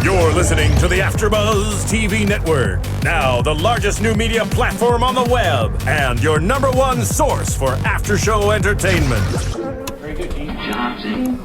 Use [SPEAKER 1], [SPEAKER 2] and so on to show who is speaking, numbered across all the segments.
[SPEAKER 1] You're listening to the AfterBuzz TV network, now the largest new media platform on the web, and your number one source for after-show entertainment.
[SPEAKER 2] Very good, Gene Johnson.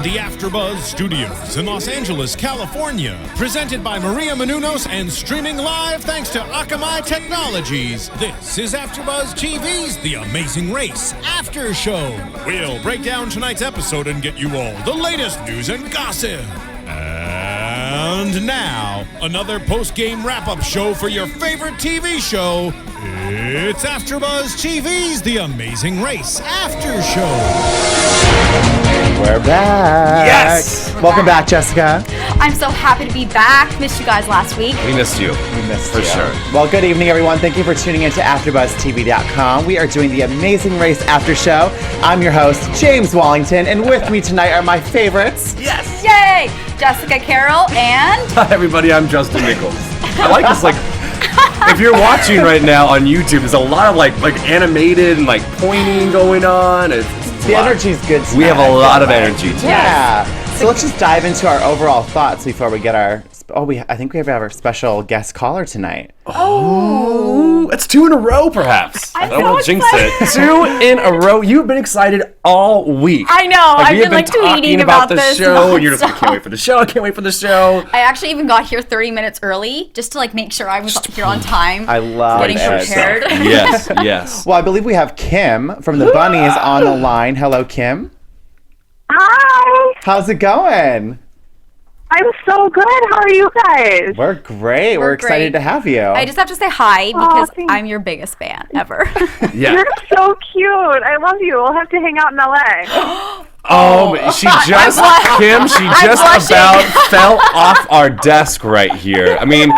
[SPEAKER 3] The AfterBuzz Studios in Los Angeles, California. Presented by Maria Menounos and streaming live thanks to Akamai Technologies. This is AfterBuzz TV's The Amazing Race After Show. We'll break down tonight's episode and get you all the latest news and gossip. And now, another post-game wrap-up show for your favorite TV show. It's AfterBuzz TV's The Amazing Race After Show.
[SPEAKER 4] We're back.
[SPEAKER 5] Yes!
[SPEAKER 4] Welcome back, Jessica.
[SPEAKER 5] I'm so happy to be back. Missed you guys last week.
[SPEAKER 6] We missed you.
[SPEAKER 4] We missed
[SPEAKER 6] For
[SPEAKER 4] you.
[SPEAKER 6] sure.
[SPEAKER 4] Well, good evening, everyone. Thank you for tuning in to AfterBuzzTV.com. We are doing the Amazing Race After Show. I'm your host, James Wallington, and with me tonight are my favorites.
[SPEAKER 6] Yes!
[SPEAKER 5] Yay! Jessica, Carroll, and...
[SPEAKER 6] Hi, everybody. I'm Justin Nichols. I like this, if you're watching right now on YouTube, there's a lot of, like animated and, pointing going on.
[SPEAKER 4] The energy's good tonight.
[SPEAKER 6] We have a lot of energy tonight.
[SPEAKER 4] Yeah. So let's just dive into our overall thoughts before we get our... I think we have our special guest caller tonight.
[SPEAKER 6] Oh, it's 2 in a row, perhaps.
[SPEAKER 5] I'm
[SPEAKER 6] I don't want to
[SPEAKER 5] so
[SPEAKER 6] jinx it. 2 in a row. You've been excited all week.
[SPEAKER 5] I know. I've
[SPEAKER 6] we have
[SPEAKER 5] been tweeting
[SPEAKER 6] about the
[SPEAKER 5] this
[SPEAKER 6] show, and you're just
[SPEAKER 5] nonstop.
[SPEAKER 6] I can't wait for the show. I can't wait for the show.
[SPEAKER 5] I actually even got here 30 minutes early just to make sure I was here on time.
[SPEAKER 4] I love
[SPEAKER 5] getting
[SPEAKER 4] it.
[SPEAKER 5] prepared.
[SPEAKER 6] Yes, yes.
[SPEAKER 4] Well, I believe we have Kim from the Bunnies on the line. Hello, Kim.
[SPEAKER 7] Hi!
[SPEAKER 4] How's it going?
[SPEAKER 7] I'm so good. How are you guys?
[SPEAKER 4] We're great. We're excited
[SPEAKER 5] great.
[SPEAKER 4] to have you.
[SPEAKER 5] I just have to say hi because
[SPEAKER 7] thanks.
[SPEAKER 5] I'm your biggest fan ever.
[SPEAKER 6] Yeah.
[SPEAKER 7] You're so cute. I love you. We'll have to hang out in LA.
[SPEAKER 6] She just, Kim, she just
[SPEAKER 5] blushing.
[SPEAKER 6] about fell off our desk right here. I mean,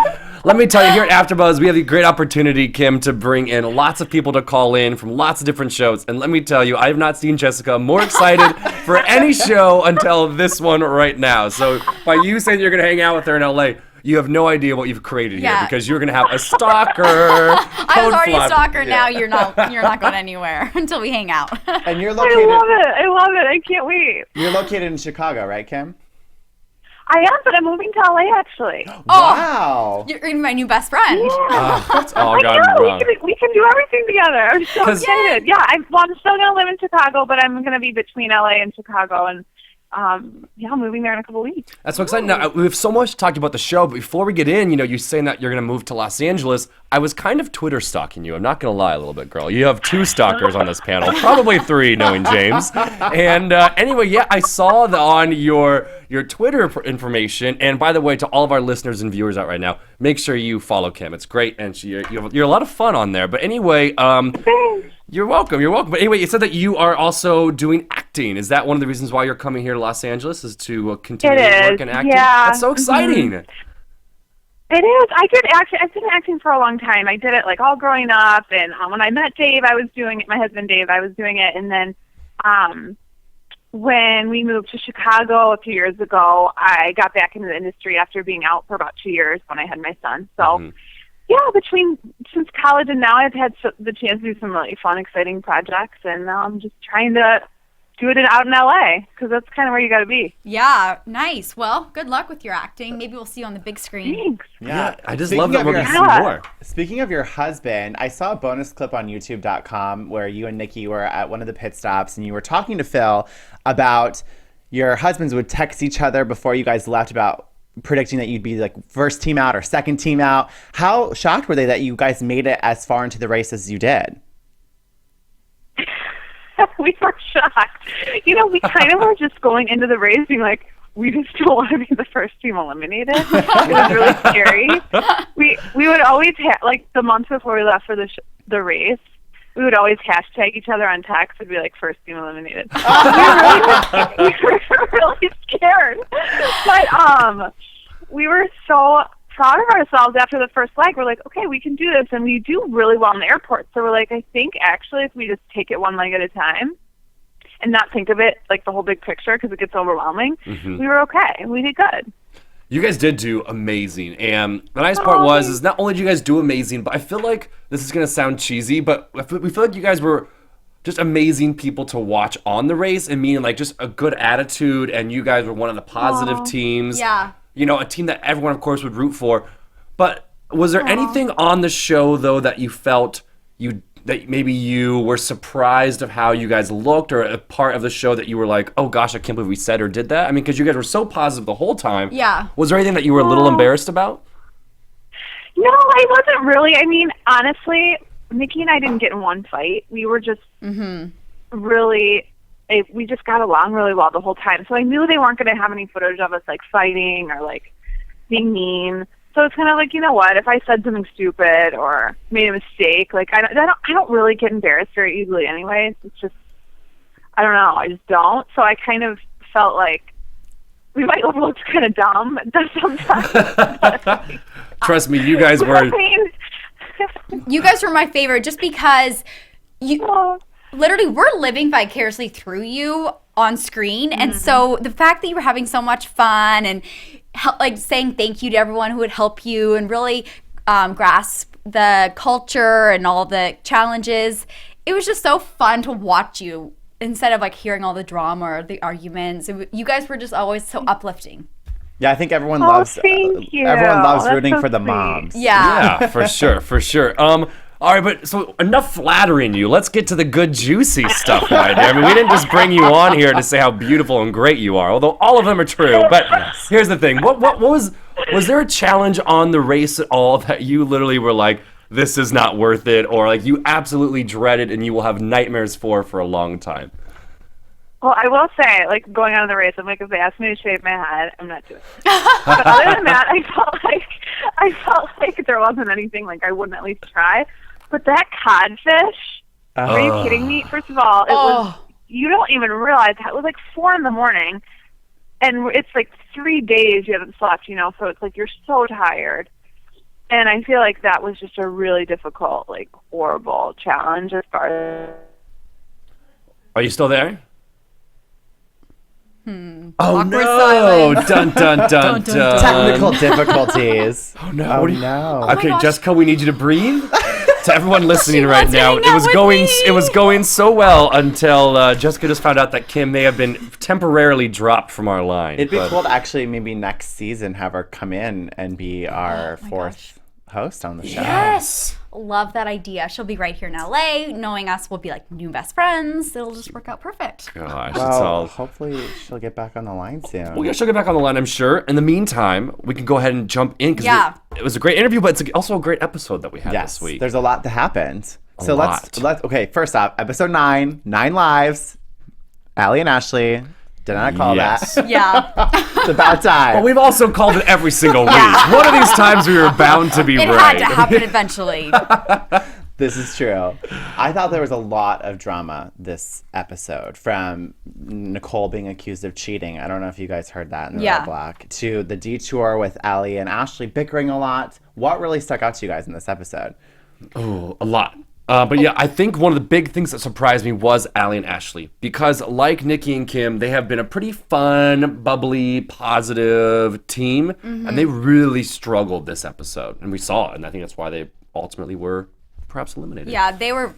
[SPEAKER 6] let me tell you, here at AfterBuzz, we have the great opportunity, Kim, to bring in lots of people to call in from lots of different shows. And let me tell you, I have not seen Jessica more excited for any show until this one right now. So by you saying you're going to hang out with her in LA, you have no idea what you've created here because you're going to have a stalker.
[SPEAKER 5] I was already a stalker.
[SPEAKER 6] Yeah.
[SPEAKER 5] Now you're not going anywhere until we hang out.
[SPEAKER 4] And you're
[SPEAKER 7] I
[SPEAKER 4] located.
[SPEAKER 7] love it. I love it. I can't wait.
[SPEAKER 4] You're located in Chicago, right, Kim?
[SPEAKER 7] I am, but I'm moving to LA actually.
[SPEAKER 4] Wow.
[SPEAKER 5] You're my new best friend.
[SPEAKER 6] That's all
[SPEAKER 7] I
[SPEAKER 6] gone
[SPEAKER 7] know.
[SPEAKER 6] wrong.
[SPEAKER 7] We can do everything together. I'm so
[SPEAKER 6] 'Cause-
[SPEAKER 7] excited. Yeah, I'm still going to live in Chicago, but I'm going to be between LA and Chicago. And I'm moving there in a couple weeks.
[SPEAKER 6] That's so exciting. Now, we have so much to talk about the show, but before we get in, you're saying that you're going to move to Los Angeles. I was kind of Twitter stalking you. I'm not going to lie a little bit, girl. You have 2 stalkers on this panel, probably 3, knowing James. And anyway, I saw on your Twitter information. And by the way, to all of our listeners and viewers out right now, make sure you follow Kim. It's great, and you're a lot of fun on there. But anyway, you're welcome. You're welcome. But anyway, you said that you are also doing acting. Is that one of the reasons why you're coming here to Los Angeles? Is to continue to work in acting?
[SPEAKER 7] Yeah.
[SPEAKER 6] That's so exciting.
[SPEAKER 7] Mm-hmm. It is. I did acting. I've been acting for a long time. I did it all growing up, and when I met Dave, I was doing it. My husband Dave, I was doing it, and then when we moved to Chicago a few years ago, I got back into the industry after being out for about 2 years when I had my son. So. Since college and now, I've had the chance to do some really fun, exciting projects, and now I'm just trying to do it out in LA because that's kind of where you got to be.
[SPEAKER 5] Yeah, nice. Well, good luck with your acting. Maybe we'll see you on the big screen.
[SPEAKER 7] Thanks.
[SPEAKER 4] Yeah.
[SPEAKER 6] I just
[SPEAKER 4] Speaking
[SPEAKER 6] love that
[SPEAKER 4] of
[SPEAKER 6] we're
[SPEAKER 4] your-
[SPEAKER 6] going to see more.
[SPEAKER 4] Speaking of your husband, I saw a bonus clip on YouTube.com where you and Nikki were at one of the pit stops and you were talking to Phil about your husbands would text each other before you guys left about predicting that you'd be first team out or second team out. How shocked were they that you guys made it as far into the race as you did?
[SPEAKER 7] We were shocked. We kind of were just going into the race being we just don't want to be the first team eliminated. It was really scary. We would always the month before we left for the race, we would always hashtag each other on text. It'd be first team eliminated. We were really scared. But we were so proud of ourselves after the first leg. We're okay, we can do this. And we do really well in the airport. So we're I think actually if we just take it one leg at a time and not think of it the whole big picture because it gets overwhelming, we were okay. We did good.
[SPEAKER 6] You guys did do amazing, and the nice part is not only did you guys do amazing, but I feel like this is gonna sound cheesy, but we feel like you guys were just amazing people to watch on the race, and meaning like just a good attitude, and you guys were one of the positive teams.
[SPEAKER 5] Yeah.
[SPEAKER 6] You know, a team that everyone, of course, would root for. But was there anything on the show though that you felt that maybe you were surprised of how you guys looked, or a part of the show that you were like, oh gosh, I can't believe we said or did that? I mean, because you guys were so positive the whole time.
[SPEAKER 5] Yeah.
[SPEAKER 6] Was there anything that you were a little embarrassed about?
[SPEAKER 7] No, I wasn't really. I mean, honestly, Nikki and I didn't get in one fight. We were just really, we just got along really well the whole time. So I knew they weren't going to have any footage of us like fighting or like being mean. So it's kind of like, you know what, if I said something stupid or made a mistake, like I don't really get embarrassed very easily anyway. It's just, I don't know, I just don't. So I kind of felt like we might have looked kind of dumb sometimes.
[SPEAKER 6] Trust me, you guys were.
[SPEAKER 5] You guys were my favorite just because literally we're living vicariously through you on screen. And so the fact that you were having so much fun and like saying thank you to everyone who would help you and really grasp the culture and all the challenges, it was just so fun to watch you instead of like hearing all the drama or the arguments. You guys were just always so uplifting.
[SPEAKER 4] Yeah, I think everyone loves
[SPEAKER 7] thank you.
[SPEAKER 4] everyone loves
[SPEAKER 7] That's
[SPEAKER 4] rooting
[SPEAKER 7] so
[SPEAKER 4] for the
[SPEAKER 7] sweet.
[SPEAKER 4] moms.
[SPEAKER 5] Yeah.
[SPEAKER 6] Yeah, for sure. All right, but so enough flattering you. Let's get to the good, juicy stuff, my dear. I mean, we didn't just bring you on here to say how beautiful and great you are, although all of them are true. But here's the thing: what was there a challenge on the race at all that you literally were like, this is not worth it, or like you absolutely dreaded and you will have nightmares for a long time?
[SPEAKER 7] Well, I will say, like, going on the race, I'm like, if they ask me to shave my head, I'm not doing it. But other than that, I felt like there wasn't anything, like, I wouldn't at least try. But that codfish, are you kidding me? First of all, it was, you don't even realize, it was like 4 a.m, and it's like 3 days you haven't slept, you know, so it's like you're so tired. And I feel like that was just a really difficult, like, horrible challenge as far as...
[SPEAKER 6] Are you still there? Oh
[SPEAKER 5] Awkward
[SPEAKER 6] no!
[SPEAKER 5] silence.
[SPEAKER 6] Dun dun dun dun.
[SPEAKER 4] Technical difficulties.
[SPEAKER 6] Oh no!
[SPEAKER 4] Oh
[SPEAKER 6] What do you-
[SPEAKER 4] no.
[SPEAKER 6] Okay, Jessica, we need you to breathe. To everyone listening right
[SPEAKER 5] was
[SPEAKER 6] now,
[SPEAKER 5] hanging out with
[SPEAKER 6] it was going so well until Jessica just found out that Kim may have been temporarily dropped from our line.
[SPEAKER 4] It'd be
[SPEAKER 6] but-
[SPEAKER 4] cool to actually maybe next season have her come in and be our fourth host on the show.
[SPEAKER 6] Yes.
[SPEAKER 5] Love that idea. She'll be right here in LA. Knowing us, we'll be like new best friends. It'll just work out perfect.
[SPEAKER 6] Gosh, it's
[SPEAKER 4] Well,
[SPEAKER 6] all.
[SPEAKER 4] hopefully she'll get back on the line soon.
[SPEAKER 6] Well, yeah, she'll get back on the line, I'm sure. In the meantime, we can go ahead and jump in because
[SPEAKER 5] Yeah.
[SPEAKER 6] it was a great interview, but it's also a great episode that we had
[SPEAKER 4] Yes,
[SPEAKER 6] this week.
[SPEAKER 4] there's a lot that happened. So
[SPEAKER 6] lot.
[SPEAKER 4] let's okay, first off, episode 9 lives. Allie and Ashley. Did I not call
[SPEAKER 6] Yes.
[SPEAKER 4] that?
[SPEAKER 5] Yeah.
[SPEAKER 4] It's about time.
[SPEAKER 6] Well, we've also called it every single week. One of these times we were bound to be
[SPEAKER 5] It
[SPEAKER 6] right.
[SPEAKER 5] had to happen eventually.
[SPEAKER 4] This is true. I thought there was a lot of drama this episode, from Nicole being accused of cheating. I don't know if you guys heard that in the Red Block, to the detour with Allie and Ashley bickering a lot. What really stuck out to you guys in this episode?
[SPEAKER 6] Oh, a lot. But yeah, I think one of the big things that surprised me was Allie and Ashley, because like Nikki and Kim, they have been a pretty fun, bubbly, positive team, and they really struggled this episode, and we saw it, and I think that's why they ultimately were perhaps eliminated.
[SPEAKER 5] Yeah, they were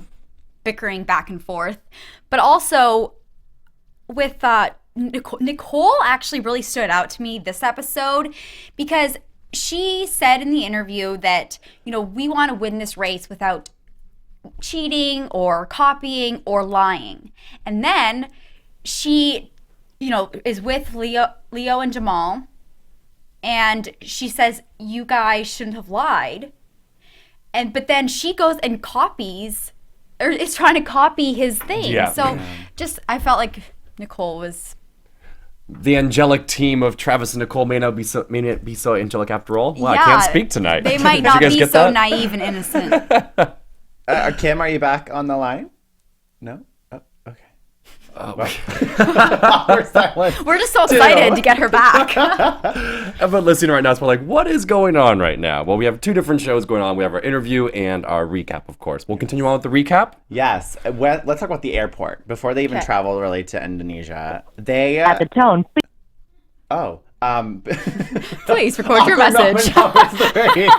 [SPEAKER 5] bickering back and forth. But also, with Nicole actually really stood out to me this episode, because she said in the interview that, you know, we want to win this race without cheating or copying or lying. And then she, you know, is with Leo and Jamal, and she says, you guys shouldn't have lied. But then she goes and copies, or is trying to copy his thing.
[SPEAKER 6] Yeah.
[SPEAKER 5] So just, I felt like Nicole was...
[SPEAKER 6] The angelic team of Travis and Nicole may not be so angelic after all. Wow,
[SPEAKER 5] Yeah,
[SPEAKER 6] I can't speak tonight.
[SPEAKER 5] They might
[SPEAKER 6] Did
[SPEAKER 5] not
[SPEAKER 6] you guys
[SPEAKER 5] be
[SPEAKER 6] get
[SPEAKER 5] so
[SPEAKER 6] that?
[SPEAKER 5] naive and innocent.
[SPEAKER 4] Kim, are you back on the line? No? Oh, okay. We're silent.
[SPEAKER 5] We're just so excited to get her back.
[SPEAKER 6] Everyone listening right now is probably like, what is going on right now? Well, we have 2 different shows going on. We have our interview and our recap, of course. We'll continue on with the recap.
[SPEAKER 4] Yes. Let's talk about the airport. Before they even traveled really to Indonesia, they...
[SPEAKER 8] At the tone,
[SPEAKER 5] Please record your message.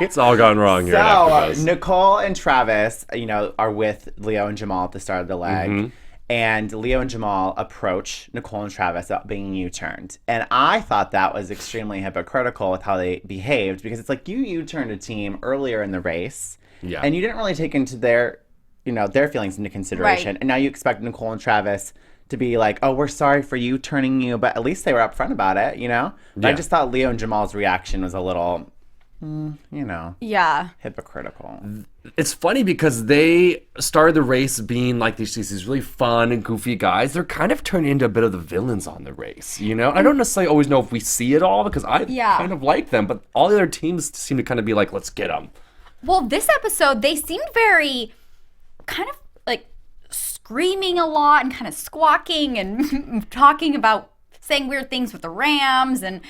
[SPEAKER 6] It's all gone wrong here.
[SPEAKER 4] So
[SPEAKER 6] at AfterBuzz.
[SPEAKER 4] Nicole and Travis, are with Leo and Jamal at the start of the leg. And Leo and Jamal approach Nicole and Travis about being U-turned. And I thought that was extremely hypocritical with how they behaved, because it's like you U-turned a team earlier in the race.
[SPEAKER 6] Yeah.
[SPEAKER 4] And you didn't really take into their feelings into consideration.
[SPEAKER 5] Right.
[SPEAKER 4] And now you expect Nicole and Travis to be like, oh, we're sorry for you turning you. But at least they were upfront about it, But I
[SPEAKER 6] Yeah.
[SPEAKER 4] just thought Leo and Jamal's reaction was a little,
[SPEAKER 5] Yeah.
[SPEAKER 4] hypocritical.
[SPEAKER 6] It's funny because they started the race being like these really fun and goofy guys. They're kind of turning into a bit of the villains on the race, I don't necessarily always know if we see it all because I kind of like them, but all the other teams seem to kind of be like, let's get them.
[SPEAKER 5] Well, this episode, they seemed very kind of like screaming a lot and kind of squawking and talking about saying weird things with the Rams. And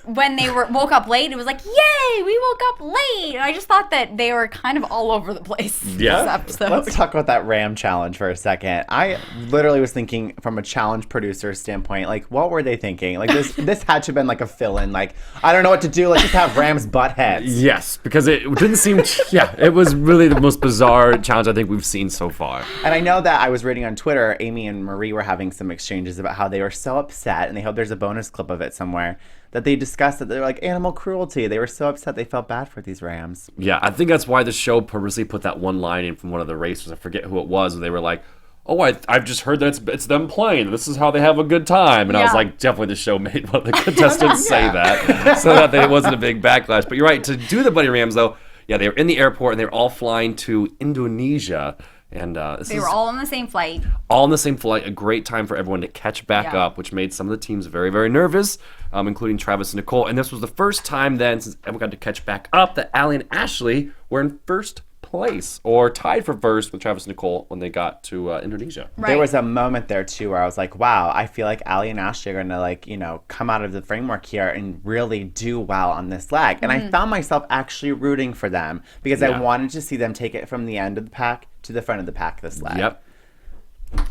[SPEAKER 5] when they woke up late, it was like, yay, we woke up late. And I just thought that they were kind of all over the place
[SPEAKER 6] Yeah.
[SPEAKER 5] this episode.
[SPEAKER 4] Let's talk about that Ram challenge for a second. I literally was thinking from a challenge producer standpoint, like, what were they thinking? Like, this had to have been like a fill-in. Like, I don't know what to do. Let's just have Rams butt heads.
[SPEAKER 6] Yes, because it didn't seem, it was really the most bizarre challenge I think we've seen so far.
[SPEAKER 4] And I know that I was reading on Twitter, Amy and Marie were having some exchanges about how they were so upset, and they hope there's a bonus clip of it somewhere, that they discussed that they're like animal cruelty. They were so upset they felt bad for these Rams.
[SPEAKER 6] Yeah, I think that's why the show purposely put that one line in from one of the racers. I forget who it was. Where they were like, "Oh, I've just heard that it's them playing. This is how they have a good time." And I was like, definitely the show made one of the contestants say that, so that it wasn't a big backlash. But you're right. To do the Bunny Rams though, they were in the airport and they were all flying to Indonesia. And
[SPEAKER 5] They were all on the same flight.
[SPEAKER 6] All on the same flight. A great time for everyone to catch back up, which made some of the teams very, very nervous, including Travis and Nicole. And this was the first time then, since everyone got to catch back up, that Allie and Ashley were in first place, or tied for first with Travis and Nicole when they got to Indonesia.
[SPEAKER 5] Right.
[SPEAKER 4] There was a moment there too where I was like, wow, I feel like Allie and Ashley are gonna come out of the framework here and really do well on this leg. And I found myself actually rooting for them because I wanted to see them take it from the end of the pack to the front of the pack this leg.
[SPEAKER 6] Yep.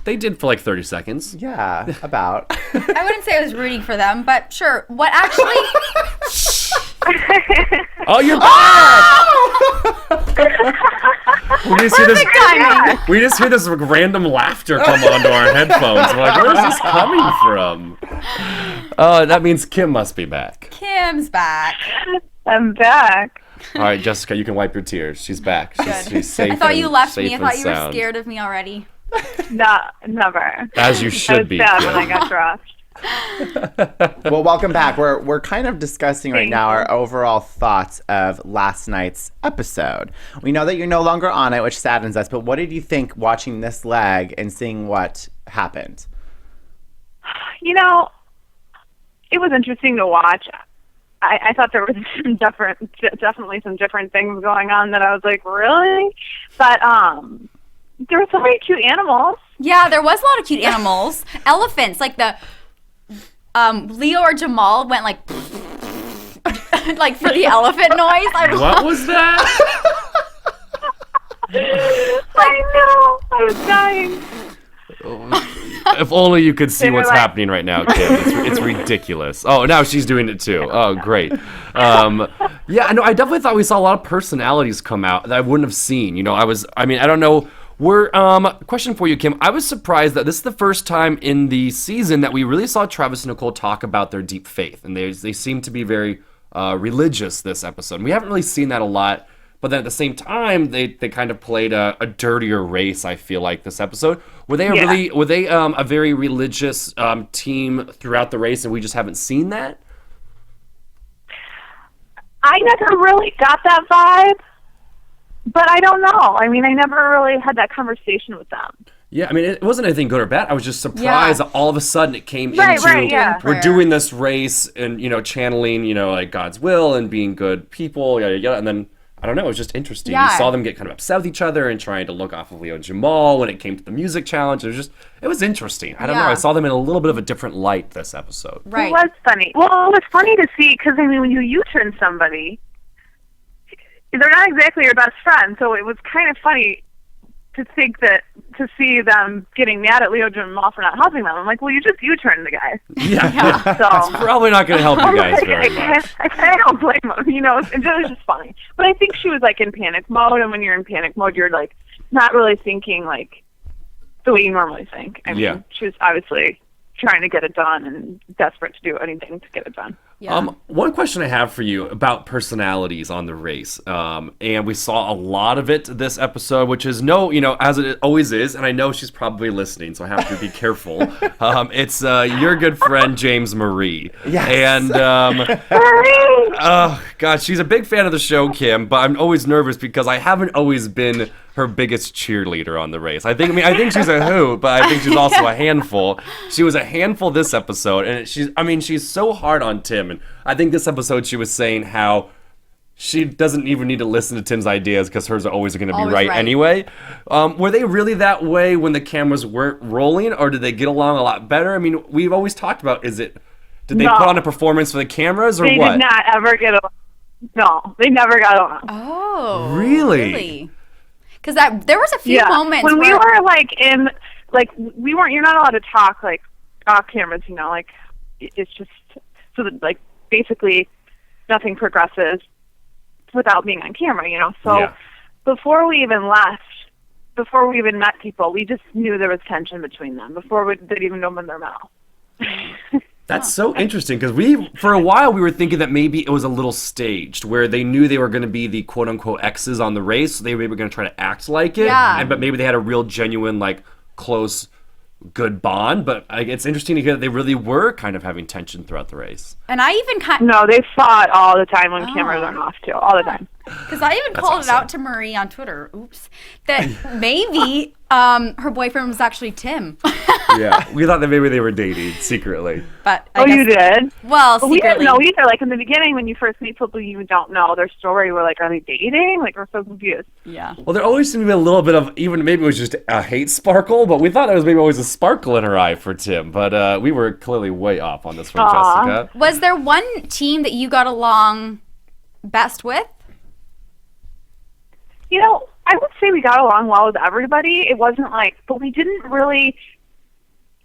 [SPEAKER 6] They did for like 30 seconds.
[SPEAKER 4] Yeah, about.
[SPEAKER 5] I wouldn't say I was rooting for them, but sure. What actually...
[SPEAKER 6] Oh, you're back! We just hear this random laughter come onto our headphones. We're like, where is this coming from? Oh, that means Kim must be back.
[SPEAKER 5] Kim's back.
[SPEAKER 7] I'm back.
[SPEAKER 6] All right, Jessica, you can wipe your tears. She's back. She's safe.
[SPEAKER 5] I thought you left me. I
[SPEAKER 6] safe
[SPEAKER 5] thought
[SPEAKER 6] and
[SPEAKER 5] you were
[SPEAKER 6] sound.
[SPEAKER 5] scared of me already.
[SPEAKER 7] No, never.
[SPEAKER 6] As you
[SPEAKER 7] I
[SPEAKER 6] should
[SPEAKER 7] was
[SPEAKER 6] be.
[SPEAKER 7] sad
[SPEAKER 6] Kim.
[SPEAKER 7] when I got dropped.
[SPEAKER 4] Well, welcome back. We're kind of discussing right now our overall thoughts of last night's episode. We know that you're no longer on it, which saddens us, but what did you think watching this leg and seeing what happened?
[SPEAKER 7] It was interesting to watch. I thought there was definitely some different things going on that I was like, really? But there were so many cute animals.
[SPEAKER 5] Yeah, there was a lot of cute animals. Elephants, like the Leo or Jamal went like like for the elephant noise.
[SPEAKER 6] What was that?
[SPEAKER 7] I know. I was dying.
[SPEAKER 6] If only you could see
[SPEAKER 7] They were
[SPEAKER 6] what's
[SPEAKER 7] like-
[SPEAKER 6] happening right now, Kim. It's ridiculous. Oh, now she's doing it too. Oh, great. Yeah, I know. I definitely thought we saw a lot of personalities come out that I wouldn't have seen. I don't know. Question for you, Kim. I was surprised that this is the first time in the season that we really saw Travis and Nicole talk about their deep faith, and they seem to be very religious this episode. We haven't really seen that a lot. But then at the same time, they kind of played a dirtier race, I feel like, this episode. Were they a very religious team throughout the race, and we just haven't seen that?
[SPEAKER 7] I never really got that vibe, but I don't know. I mean, I never really had that conversation with them.
[SPEAKER 6] Yeah, I mean, it wasn't anything good or bad. I was just surprised that all of a sudden it came into we're doing this race and, channeling, like God's will and being good people, yada, yada. And then, I don't know, it was just interesting.
[SPEAKER 5] Yeah.
[SPEAKER 6] You saw them get kind of upset with each other and trying to look off of Leo and Jamal when it came to the music challenge. It was interesting. I don't know. I saw them in a little bit of a different light this episode.
[SPEAKER 5] Right.
[SPEAKER 7] It was funny. Well, it was funny to see because, when you U-turn somebody, they're not exactly your best friend, so it was kind of funny to see them getting mad at Leo Jamal for not helping them. I'm like, well, you just U-turn the guy.
[SPEAKER 6] Yeah.
[SPEAKER 7] So
[SPEAKER 6] It's probably not going to help you guys very much.
[SPEAKER 7] I don't blame him. You know, it was just funny. But I think she was like in panic mode, and when you're in panic mode, you're like not really thinking like the way you normally think. I mean, she was obviously trying to get it done and desperate to do anything to get it done.
[SPEAKER 5] Yeah.
[SPEAKER 6] One question I have for you about personalities on the race, and we saw a lot of it this episode, which is as it always is, and I know she's probably listening, so I have to be careful. It's your good friend James Marie, and oh god, she's a big fan of the show, Kim, but I'm always nervous because I haven't always been her biggest cheerleader on the race. I think she's a hoot, but I think she's also a handful. She was a handful this episode, and she's so hard on Tim. And I think this episode she was saying how she doesn't even need to listen to Tim's ideas because hers are always going to be right anyway. Were they really that way when the cameras weren't rolling, or did they get along a lot better? I mean, we've always talked about, did they put on a performance for the cameras, or what?
[SPEAKER 7] They did not ever get along. No, they never got along.
[SPEAKER 5] Oh,
[SPEAKER 6] really?
[SPEAKER 5] Because there was a few moments
[SPEAKER 7] when
[SPEAKER 5] where
[SPEAKER 7] we were you're not allowed to talk like off cameras, you know, like it's just so that like basically nothing progresses without being on camera, you know. So before we even met people, we just knew there was tension between them before they'd even open their mouth.
[SPEAKER 6] That's so interesting because for a while we were thinking that maybe it was a little staged where they knew they were going to be the quote unquote X's on the race, so they were going to try to act like it. But maybe they had a real genuine like close good bond. But it's interesting to hear that they really were kind of having tension throughout the race.
[SPEAKER 5] And I even
[SPEAKER 7] no, they fought all the time when cameras aren't off too, all the time.
[SPEAKER 5] Because I even called it out to Marie on Twitter. Oops, that maybe her boyfriend was actually Tim.
[SPEAKER 6] Yeah, we thought that maybe they were dating secretly.
[SPEAKER 5] But I guess,
[SPEAKER 7] you did?
[SPEAKER 5] Well,
[SPEAKER 7] we didn't
[SPEAKER 5] secretly.
[SPEAKER 7] know either. Like in the beginning, when you first meet people, you don't know their story. We're like, are they dating? Like we're so confused.
[SPEAKER 5] Yeah.
[SPEAKER 6] Well, there always seemed to be a little bit of maybe it was just a hate sparkle, but we thought it was maybe always a sparkle in her eye for Tim. But we were clearly way off on this one, Jessica.
[SPEAKER 5] Was there one team that you got along best with?
[SPEAKER 7] You know, I would say we got along well with everybody. It wasn't like, but we didn't really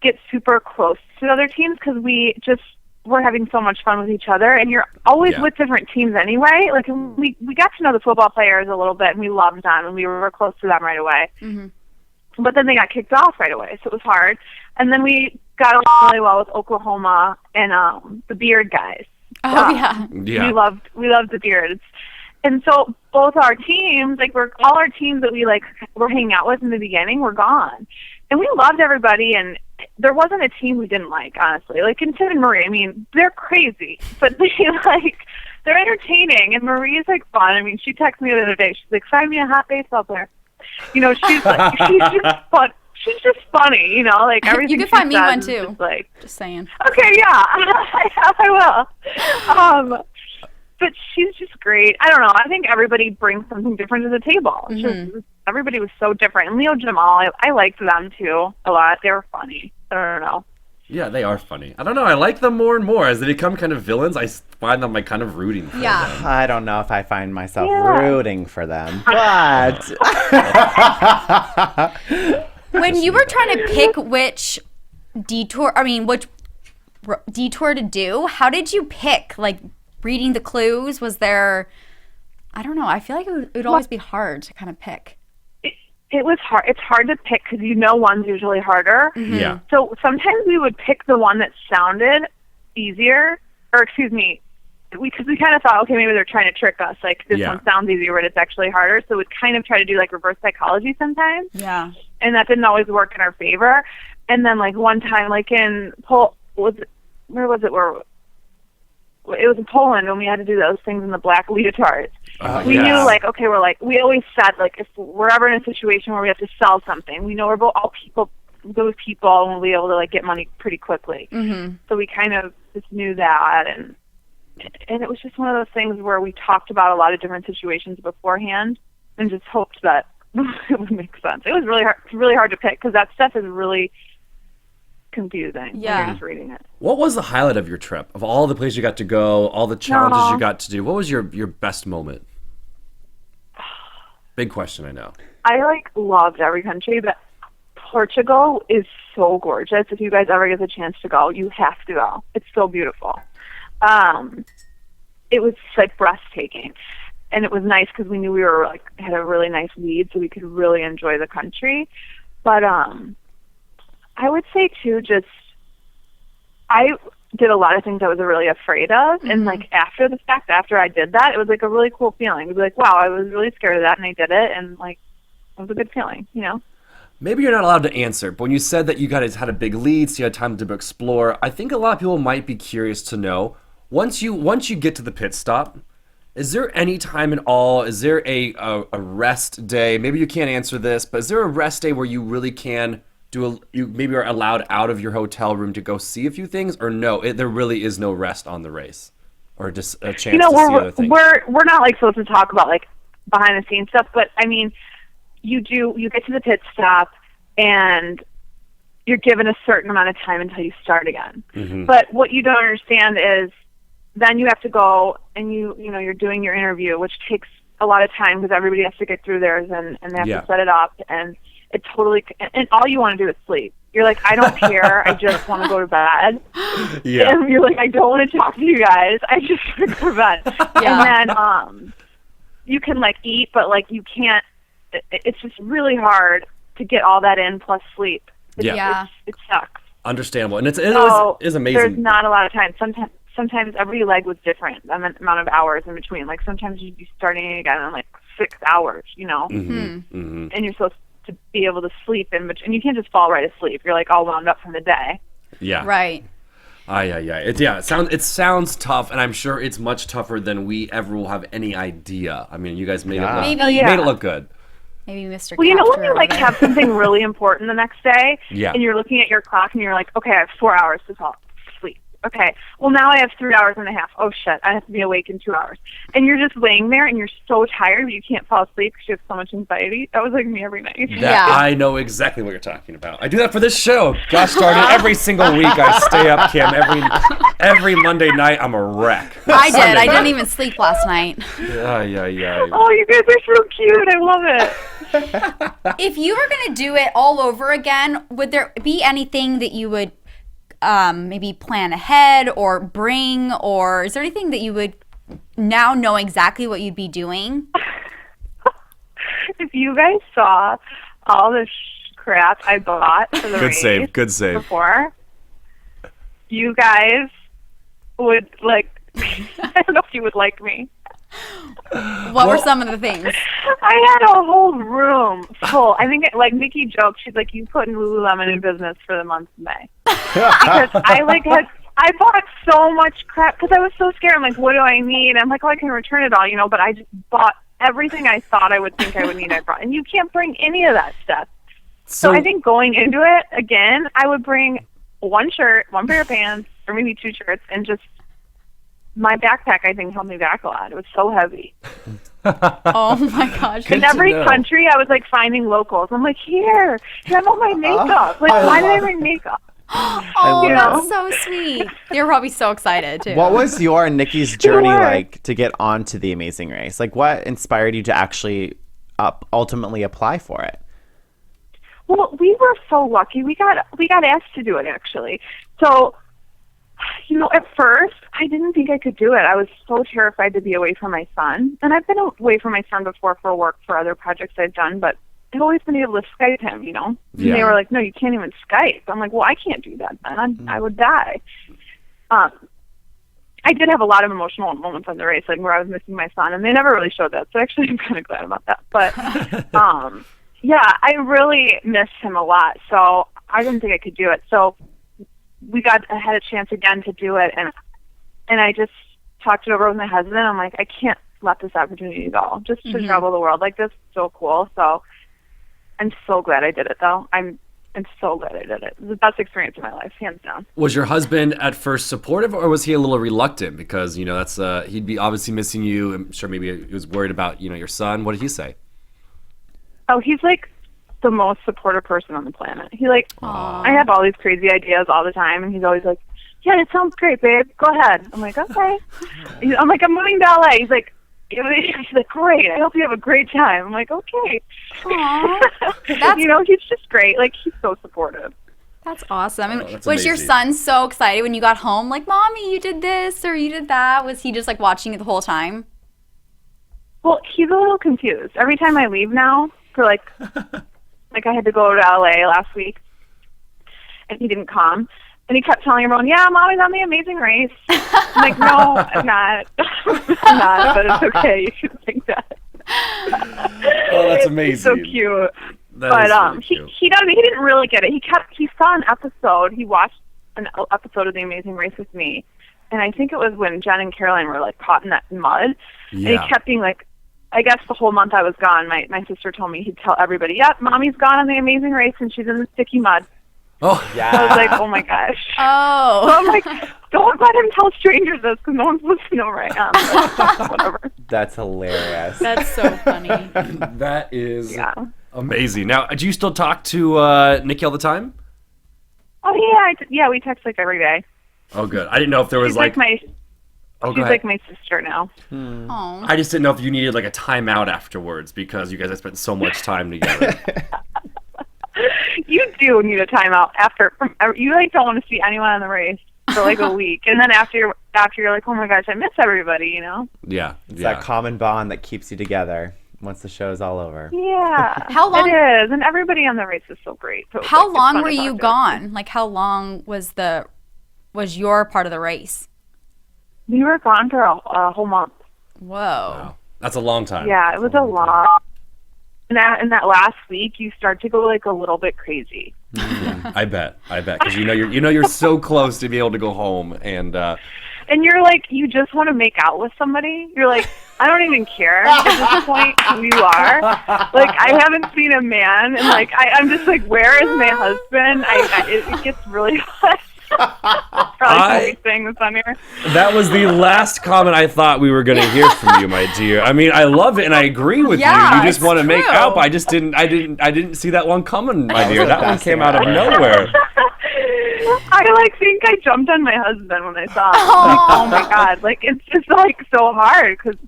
[SPEAKER 7] get super close to other teams because we just were having so much fun with each other. And you're always with different teams anyway. Like we got to know the football players a little bit, and we loved them, and we were close to them right away. Mm-hmm. But then they got kicked off right away, so it was hard. And then we got along really well with Oklahoma and the Beard guys.
[SPEAKER 5] Oh yeah.
[SPEAKER 7] We loved the Beards. And so both our teams, like all our teams that we like were hanging out with in the beginning were gone. And we loved everybody, and there wasn't a team we didn't like, honestly. Like in Tim and Marie, I mean, they're crazy, but they're entertaining, and Marie's like fun. I mean, she texted me the other day. She's like, "Find me a hot baseball player." You know, she's just fun. She's just funny, you know, like everything.
[SPEAKER 5] You can find me one
[SPEAKER 7] too.
[SPEAKER 5] Just saying.
[SPEAKER 7] Okay, yeah, I will. But she's just great. I don't know. I think everybody brings something different to the table. Everybody was so different. And Leo Jamal, I liked them too a lot. They were funny. I don't know.
[SPEAKER 6] Yeah, they are funny. I don't know. I like them more and more as they become kind of villains. I find them like kind of rooting for them.
[SPEAKER 4] I don't know if I find myself rooting for them, but
[SPEAKER 5] when you were trying to pick which detour to do, how did you pick? Like reading the clues? Was there? I don't know. I feel like it would always be hard to kind of pick.
[SPEAKER 7] It was hard. It's hard to pick because one's usually harder.
[SPEAKER 5] Mm-hmm.
[SPEAKER 6] Yeah.
[SPEAKER 7] So sometimes we would pick the one that sounded easier, because we kind of thought, okay, maybe they're trying to trick us. Like this one sounds easier, but it's actually harder. So we'd kind of try to do like reverse psychology sometimes.
[SPEAKER 5] Yeah.
[SPEAKER 7] And that didn't always work in our favor. And then like one time, like it was in Poland when we had to do those things in the black leotards. We knew, like, okay, we always said, like, if we're ever in a situation where we have to sell something, we know we're those people, and we'll be able to, like, get money pretty quickly. Mm-hmm. So we kind of just knew that, and it was just one of those things where we talked about a lot of different situations beforehand and just hoped that it would make sense. It was really hard to pick because that stuff is really confusing when you're just reading it.
[SPEAKER 6] What was the highlight of your trip? Of all the places you got to go, all the challenges you got to do, what was your best moment? Big question, I know.
[SPEAKER 7] I loved every country, but Portugal is so gorgeous. If you guys ever get the chance to go, you have to go. It's so beautiful. It was breathtaking, and it was nice because we knew we were had a really nice lead, so we could really enjoy the country. But I would say too, just I did a lot of things I was really afraid of, and after the fact, after I did that, it was a really cool feeling. It was wow, I was really scared of that, and I did it, and it was a good feeling,
[SPEAKER 6] Maybe you're not allowed to answer, but when you said that you guys had a big lead, so you had time to explore, I think a lot of people might be curious to know, once you get to the pit stop, is there any time at all, is there a rest day? Maybe you can't answer this, but is there a rest day where you really can you maybe are allowed out of your hotel room to go see a few things, or no, there really is no rest on the race, or just a chance to see other things?
[SPEAKER 7] We're not supposed to talk about behind the scenes stuff, but I mean, you get to the pit stop and you're given a certain amount of time until you start again. Mm-hmm. But what you don't understand is then you have to go and you're doing your interview, which takes a lot of time because everybody has to get through theirs and they have to set it up, and it totally, and all you want to do is sleep. You're I don't care. I just want to go to bed. Yeah. And you're I don't want to talk to you guys. I just want to go to bed. Yeah. And then you can eat, but you can't. It's just really hard to get all that in plus sleep. It sucks.
[SPEAKER 6] Understandable, and it is amazing.
[SPEAKER 7] There's not a lot of time. Sometimes every leg was different. The amount of hours in between. Sometimes you'd be starting again in 6 hours.
[SPEAKER 6] Mm-hmm. Mm-hmm.
[SPEAKER 7] And you're supposed to be able to sleep in between. And you can't just fall right asleep. You're all wound up from the day.
[SPEAKER 6] Yeah.
[SPEAKER 5] Right.
[SPEAKER 6] It sounds tough, and I'm sure it's much tougher than we ever will have any idea. I mean, you guys made it look good.
[SPEAKER 5] Maybe Mr.
[SPEAKER 7] Well, when you have something really important the next day, and you're looking at your clock and you're okay, I have 4 hours to sleep. Okay, well now I have 3 hours and a half. Oh shit, I have to be awake in 2 hours. And you're just laying there and you're so tired, but you can't fall asleep because you have so much anxiety. That was me every night.
[SPEAKER 6] I know exactly what you're talking about. I do that for this show. Gosh darn it, every single week I stay up, Kim. Every Monday night I'm a wreck.
[SPEAKER 5] I did. I didn't even sleep last night.
[SPEAKER 6] Yeah.
[SPEAKER 7] Oh, you guys are so cute. I love it.
[SPEAKER 5] If you were going to do it all over again, would there be anything that you would maybe plan ahead or bring, or is there anything that you would now know exactly what you'd be doing?
[SPEAKER 7] If you guys saw all the crap I bought for the race
[SPEAKER 6] good save
[SPEAKER 7] before, you guys would I don't know if you would like me.
[SPEAKER 5] What were some of the things?
[SPEAKER 7] I had a whole room full. I think Nikki joked, she's you put Lululemon in business for the month of May. Because I bought so much crap because I was so scared. I'm what do I need? I'm I can return it all, but I just bought everything I thought I would think I would need. I brought, and you can't bring any of that stuff. So I think going into it again, I would bring one shirt, one pair of pants, or maybe 2 shirts, and just my backpack, I think, held me back a lot. It was so heavy.
[SPEAKER 5] Oh, my gosh.
[SPEAKER 7] In every country, I was, finding locals. I'm here, have all my makeup. Why did I bring makeup?
[SPEAKER 5] Oh, that's so sweet. They were probably so excited, too.
[SPEAKER 4] What was your and Nikki's journey to get onto the Amazing Race? What inspired you to actually ultimately apply for it?
[SPEAKER 7] Well, we were so lucky. We got asked to do it, actually. So, at first, I didn't think I could do it. I was so terrified to be away from my son. And I've been away from my son before for work for other projects I've done, but I've always been able to Skype him, And they were no, you can't even Skype. I'm well, I can't do that then. I would die. I did have a lot of emotional moments on the race, where I was missing my son, and they never really showed that. So actually, I'm kind of glad about that. But, I really missed him a lot. So I didn't think I could do it. So I had a chance again to do it, and I just talked it over with my husband. I'm I can't let this opportunity go. Just to travel the world this is so cool. So I'm so glad I did it, though. I'm so glad I did it. It was the best experience of my life, hands down.
[SPEAKER 6] Was your husband at first supportive, or was he a little reluctant? Because, that's he'd be obviously missing you. I'm sure maybe he was worried about, your son. What did he say?
[SPEAKER 7] Oh, he's the most supportive person on the planet. He I have all these crazy ideas all the time, and he's always yeah, it sounds great, babe. Go ahead. I'm okay. I'm moving to LA. He's He's like, great. I hope you have a great time. I'm like, okay.
[SPEAKER 5] Aw. That's,
[SPEAKER 7] You know, he's just great. Like, he's so supportive.
[SPEAKER 5] that's awesome. And
[SPEAKER 6] that's
[SPEAKER 5] was your
[SPEAKER 6] amazing.
[SPEAKER 5] son so excited when you got home? Like, Mommy, you did this or you did that? Was he just like watching it the whole time?
[SPEAKER 7] Well, he's a little confused. Every time I leave now, for like I had to go to LA last week, and he didn't come. And he kept telling everyone, yeah, Mommy's on The Amazing Race. I'm like, no, I'm not. I'm not, but it's okay. You should think that.
[SPEAKER 6] Oh, that's amazing.
[SPEAKER 7] So cute.
[SPEAKER 6] That
[SPEAKER 7] But
[SPEAKER 6] is really cute.
[SPEAKER 7] he didn't really get it. He saw an episode. He watched an episode of The Amazing Race with me, and I think it was when Jen and Caroline were like caught in that mud. And he kept being like, I guess the whole month I was gone, my sister told me he'd tell everybody, yep, Mommy's gone on The Amazing Race and she's in the sticky mud.
[SPEAKER 6] Oh,
[SPEAKER 7] I was like, oh my gosh. So
[SPEAKER 5] Oh.
[SPEAKER 7] I'm like, don't let him tell strangers this because no one's listening right now. But whatever.
[SPEAKER 4] That's hilarious.
[SPEAKER 5] That's so funny.
[SPEAKER 6] that is
[SPEAKER 7] Yeah.
[SPEAKER 6] amazing. Now, do you still talk to Nikki all the time?
[SPEAKER 7] Oh yeah, yeah. We text like every day.
[SPEAKER 6] Oh, good. I didn't know if there was
[SPEAKER 7] She's like my.
[SPEAKER 6] Oh, go
[SPEAKER 7] She's
[SPEAKER 6] ahead.
[SPEAKER 7] like my sister now.
[SPEAKER 5] Oh.
[SPEAKER 6] I just didn't know if you needed like a timeout afterwards because you guys have spent so much time together.
[SPEAKER 7] You do need a timeout after. You like don't want to see anyone on the race for like a week, and then after you're like, oh my gosh, I miss everybody. You know?
[SPEAKER 6] Yeah.
[SPEAKER 4] It's
[SPEAKER 6] yeah.
[SPEAKER 4] that common bond that keeps you together once the show's all over.
[SPEAKER 7] Yeah.
[SPEAKER 5] How long-
[SPEAKER 7] It is, and everybody on the race is so great. So it's
[SPEAKER 5] How
[SPEAKER 7] like, it's
[SPEAKER 5] long
[SPEAKER 7] fun
[SPEAKER 5] were
[SPEAKER 7] to
[SPEAKER 5] you
[SPEAKER 7] talk to.
[SPEAKER 5] gone? Like, how long was your part of the race?
[SPEAKER 7] We were gone for a whole month.
[SPEAKER 5] Whoa.
[SPEAKER 6] Wow. That's a long time.
[SPEAKER 7] Yeah, it was a lot. And in that last week, you start to go like a little bit crazy.
[SPEAKER 6] I bet, because you're so close to be able to go home, and
[SPEAKER 7] And you're like, you just want to make out with somebody. You're like, I don't even care at this point who you are. Like, I haven't seen a man, and like, I'm just like, where is my husband? It gets really hot. Probably saying this on here.
[SPEAKER 6] that was the last comment I thought we were going to hear from you, my dear. I mean, I love it and I agree with
[SPEAKER 5] Yeah,
[SPEAKER 6] you. You just
[SPEAKER 5] it's
[SPEAKER 6] want to make
[SPEAKER 5] true.
[SPEAKER 6] out. But I didn't see that one coming, my
[SPEAKER 4] That was
[SPEAKER 6] dear.
[SPEAKER 4] the
[SPEAKER 6] That one
[SPEAKER 4] best
[SPEAKER 6] came
[SPEAKER 4] thing
[SPEAKER 6] out of
[SPEAKER 4] ever.
[SPEAKER 6] nowhere.
[SPEAKER 7] I think I jumped on my husband when I saw him. Like, oh my god! Like it's just like so hard because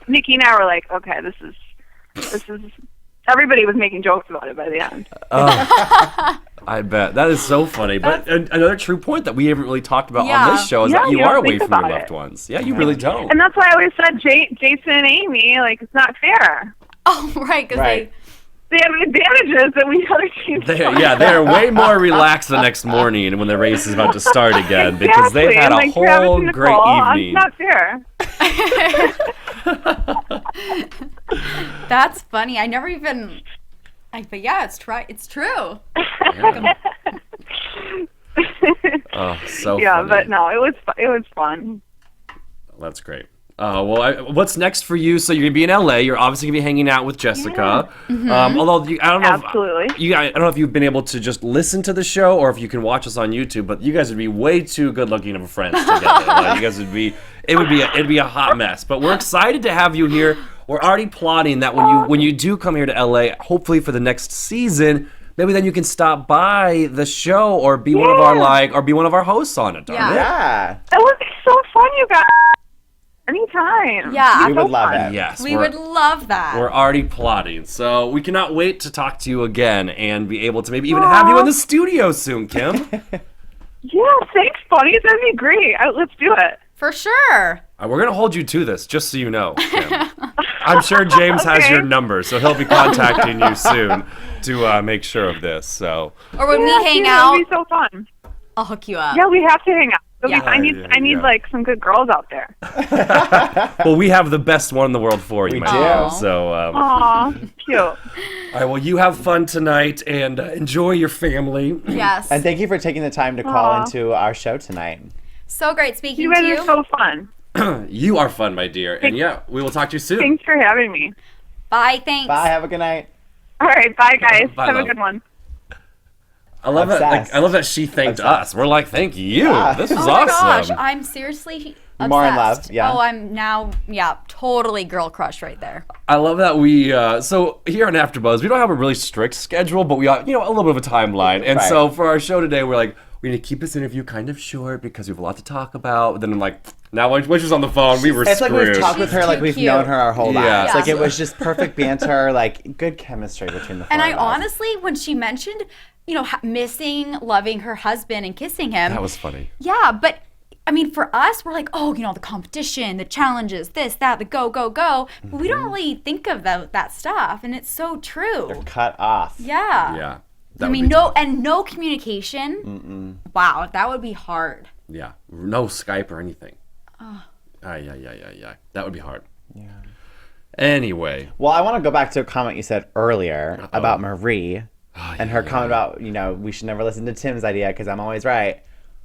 [SPEAKER 7] Nikki and I were like, okay, this is. Everybody was making jokes about it by the end.
[SPEAKER 6] I bet that is so funny. But another true point that we haven't really talked about
[SPEAKER 5] Yeah.
[SPEAKER 6] on this show is
[SPEAKER 7] Yeah,
[SPEAKER 6] that you
[SPEAKER 7] you
[SPEAKER 6] are
[SPEAKER 7] don't
[SPEAKER 6] away
[SPEAKER 7] think
[SPEAKER 6] from your
[SPEAKER 7] about
[SPEAKER 6] loved
[SPEAKER 7] it.
[SPEAKER 6] ones. Yeah, you really don't.
[SPEAKER 7] And that's why I always said Jason and Amy, like it's not fair.
[SPEAKER 5] Oh, right, because
[SPEAKER 4] Right.
[SPEAKER 7] They have advantages that we other teams don't.
[SPEAKER 6] They're way more relaxed the next morning when the race is about to start again because they've had
[SPEAKER 7] Exactly.
[SPEAKER 6] a
[SPEAKER 7] And, like, Travis
[SPEAKER 6] whole
[SPEAKER 7] and
[SPEAKER 6] great
[SPEAKER 7] Nicole,
[SPEAKER 6] evening.
[SPEAKER 7] It's not fair.
[SPEAKER 5] that's funny. I never even. But yeah, it's true.
[SPEAKER 6] Oh, so
[SPEAKER 7] Yeah,
[SPEAKER 6] funny.
[SPEAKER 7] but no, it was fun.
[SPEAKER 6] That's great. What's next for you? So you're gonna be in LA. You're obviously gonna be hanging out with Jessica. Although I don't know.
[SPEAKER 7] Absolutely.
[SPEAKER 6] I don't know if you've been able to just listen to the show or if you can watch us on YouTube. But you guys would be way too good-looking of friends together. Like, you guys would be. It'd be a hot mess. But we're excited to have you here. We're already plotting that when you do come here to LA, hopefully for the next season. Maybe then you can stop by the show or be one of our hosts on it. Darn
[SPEAKER 5] Yeah.
[SPEAKER 6] it.
[SPEAKER 4] Yeah.
[SPEAKER 7] That would be so fun, you guys. Anytime.
[SPEAKER 5] Yeah.
[SPEAKER 4] We would love it.
[SPEAKER 6] Yes,
[SPEAKER 5] We would love that.
[SPEAKER 6] We're already plotting, so we cannot wait to talk to you again and be able to maybe even have you in the studio soon, Kim.
[SPEAKER 7] Yeah, thanks, buddy. That'd be great. Let's do it.
[SPEAKER 5] For sure.
[SPEAKER 6] We're gonna hold you to this, just so you know, Kim. I'm sure James has
[SPEAKER 7] Okay.
[SPEAKER 6] your number, so he'll be contacting you soon to make sure of this. So
[SPEAKER 5] Or when we hang
[SPEAKER 7] dude,
[SPEAKER 5] out,
[SPEAKER 7] It'd be so fun.
[SPEAKER 5] I'll hook you up.
[SPEAKER 7] Yeah, we have to hang out.
[SPEAKER 5] Yeah.
[SPEAKER 7] I need
[SPEAKER 6] Yeah.
[SPEAKER 7] like some good girls out there.
[SPEAKER 6] well, we have the best one in the world for you,
[SPEAKER 4] We
[SPEAKER 6] my
[SPEAKER 4] do.
[SPEAKER 6] dear. So
[SPEAKER 7] Aw, cute.
[SPEAKER 6] all right, well, you have fun tonight and enjoy your family.
[SPEAKER 5] Yes.
[SPEAKER 4] And thank you for taking the time to call
[SPEAKER 7] Aw.
[SPEAKER 4] into our show tonight.
[SPEAKER 5] So great speaking
[SPEAKER 7] You
[SPEAKER 5] to
[SPEAKER 7] guys
[SPEAKER 5] you.
[SPEAKER 7] are so fun.
[SPEAKER 6] You are fun, my dear, and yeah, we will talk to you soon.
[SPEAKER 7] Thanks for having me.
[SPEAKER 5] Bye. Thanks.
[SPEAKER 4] Bye. Have a good night.
[SPEAKER 7] All right, bye guys.
[SPEAKER 6] Bye,
[SPEAKER 7] have
[SPEAKER 6] love.
[SPEAKER 7] a good one.
[SPEAKER 6] I love that.
[SPEAKER 4] Obsessed.
[SPEAKER 6] I love that she thanked us. We're like, thank you.
[SPEAKER 4] Yeah.
[SPEAKER 6] This is
[SPEAKER 5] Oh my gosh,
[SPEAKER 6] awesome.
[SPEAKER 5] I'm seriously obsessed.
[SPEAKER 4] More in love, yeah.
[SPEAKER 5] Oh, I'm now, totally girl crush right there.
[SPEAKER 6] I love that we. So here on AfterBuzz, we don't have a really strict schedule, but we got a little bit of a timeline. And
[SPEAKER 4] Right.
[SPEAKER 6] so for our show today, we're like, we need to keep this interview kind of short because we have a lot to talk about. Then I'm like, now when she's on the phone, we were
[SPEAKER 4] It's
[SPEAKER 6] screwed.
[SPEAKER 4] like we've talked with her, like we've known her our whole
[SPEAKER 6] Yeah.
[SPEAKER 4] lives. Like it was just perfect banter, like good chemistry between the four
[SPEAKER 5] And I
[SPEAKER 4] of us.
[SPEAKER 5] honestly, when she mentioned, missing loving her husband and kissing him.
[SPEAKER 6] That was funny.
[SPEAKER 5] Yeah, but I mean, for us, we're like, oh, the competition, the challenges, this, that, the go, go, go. But we don't really think of that stuff, and it's so true.
[SPEAKER 4] They're cut off.
[SPEAKER 5] Yeah.
[SPEAKER 6] Yeah.
[SPEAKER 5] I mean, no communication. Wow, that would be hard.
[SPEAKER 6] Yeah. No Skype or anything. Yeah. That would be hard.
[SPEAKER 4] Yeah.
[SPEAKER 6] Anyway.
[SPEAKER 4] Well, I want to go back to a comment you said earlier about Marie and her comment about, we should never listen to Tim's idea because I'm always right.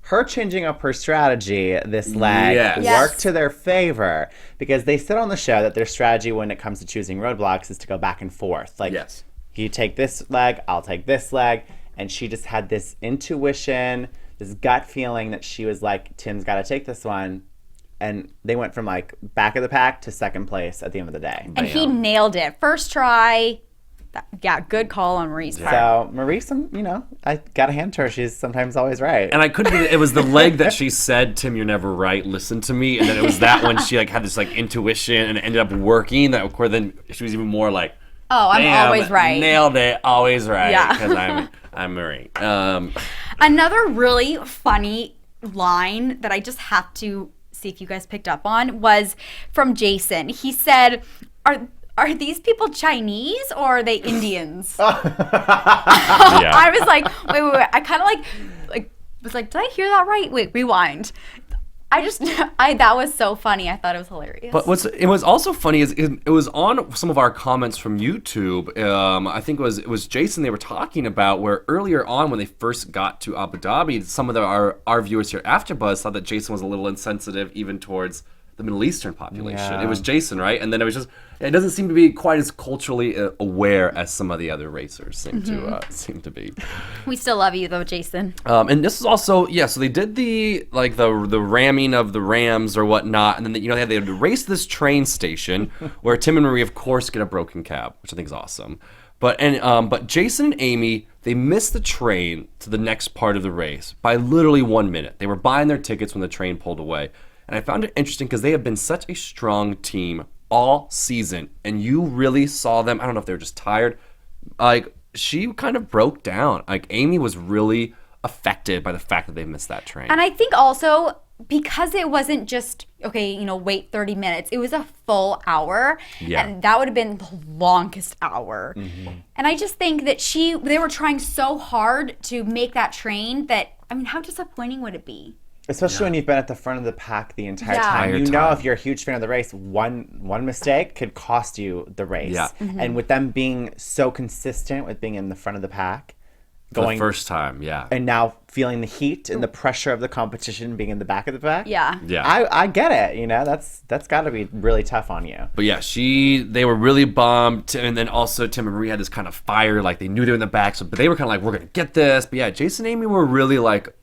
[SPEAKER 4] Her changing up her strategy this leg worked to their favor because they said on the show that their strategy when it comes to choosing roadblocks is to go back and forth. Like, you take this leg, I'll take this leg. And she just had this intuition, this gut feeling that she was like, Tim's got to take this one. And they went from like back of the pack to second place at the end of the day.
[SPEAKER 5] And he nailed it. First try. Good call on Marie's part.
[SPEAKER 4] So Marie, I got to hand to her. She's sometimes always right.
[SPEAKER 6] And I couldn't believe it was the leg that she said, Tim, you're never right, listen to me. And then it was that when she had this intuition and it ended up working. That of course then she was even more like,
[SPEAKER 5] oh, I'm always right.
[SPEAKER 6] Nailed it, always right.
[SPEAKER 5] Yeah.
[SPEAKER 6] Because I'm Marie.
[SPEAKER 5] Another really funny line that I just have to see if you guys picked up on was from Jason. He said, Are these people Chinese or are they Indians? I was like, wait. I kind of was like, did I hear that right? Wait, rewind. That was so funny. I thought it was hilarious.
[SPEAKER 6] But it was also funny is it was on some of our comments from YouTube. I think it was Jason they were talking about where earlier on when they first got to Abu Dhabi, some of our viewers here at AfterBuzz thought that Jason was a little insensitive even towards the Middle Eastern population.
[SPEAKER 4] Yeah.
[SPEAKER 6] It was Jason, right? And then it doesn't seem to be quite as culturally aware as some of the other racers seem to be.
[SPEAKER 5] We still love you though, Jason.
[SPEAKER 6] And this is also, so they did the ramming of the rams or whatnot, and then they had to race this train station where Tim and Marie, of course, get a broken cab, which I think is awesome. But Jason and Amy, they missed the train to the next part of the race by literally 1 minute. They were buying their tickets when the train pulled away. And I found it interesting because they have been such a strong team all season. And you really saw them. I don't know if they were just tired. She kind of broke down. Amy was really affected by the fact that they missed that train.
[SPEAKER 5] And I think also because it wasn't just, wait 30 minutes. It was a full hour.
[SPEAKER 6] Yeah.
[SPEAKER 5] And that would have been the longest hour. Mm-hmm. And I just think that they were trying so hard to make that train that, how disappointing would it be?
[SPEAKER 4] Especially when you've been at the front of the pack the entire time. If you're a huge fan of the race, one mistake could cost you the race.
[SPEAKER 6] Yeah.
[SPEAKER 5] Mm-hmm.
[SPEAKER 4] And with them being so consistent with being in the front of the pack,
[SPEAKER 6] for the first time,
[SPEAKER 4] and now feeling the heat and the pressure of the competition being in the back of the pack.
[SPEAKER 5] Yeah.
[SPEAKER 4] I get it. That's got to be really tough on you.
[SPEAKER 6] But yeah, they were really bummed, and then also Tim and Marie had this kind of fire, like they knew they were in the back, but they were kind of like, we're gonna get this. But yeah, Jason and Amy were really like,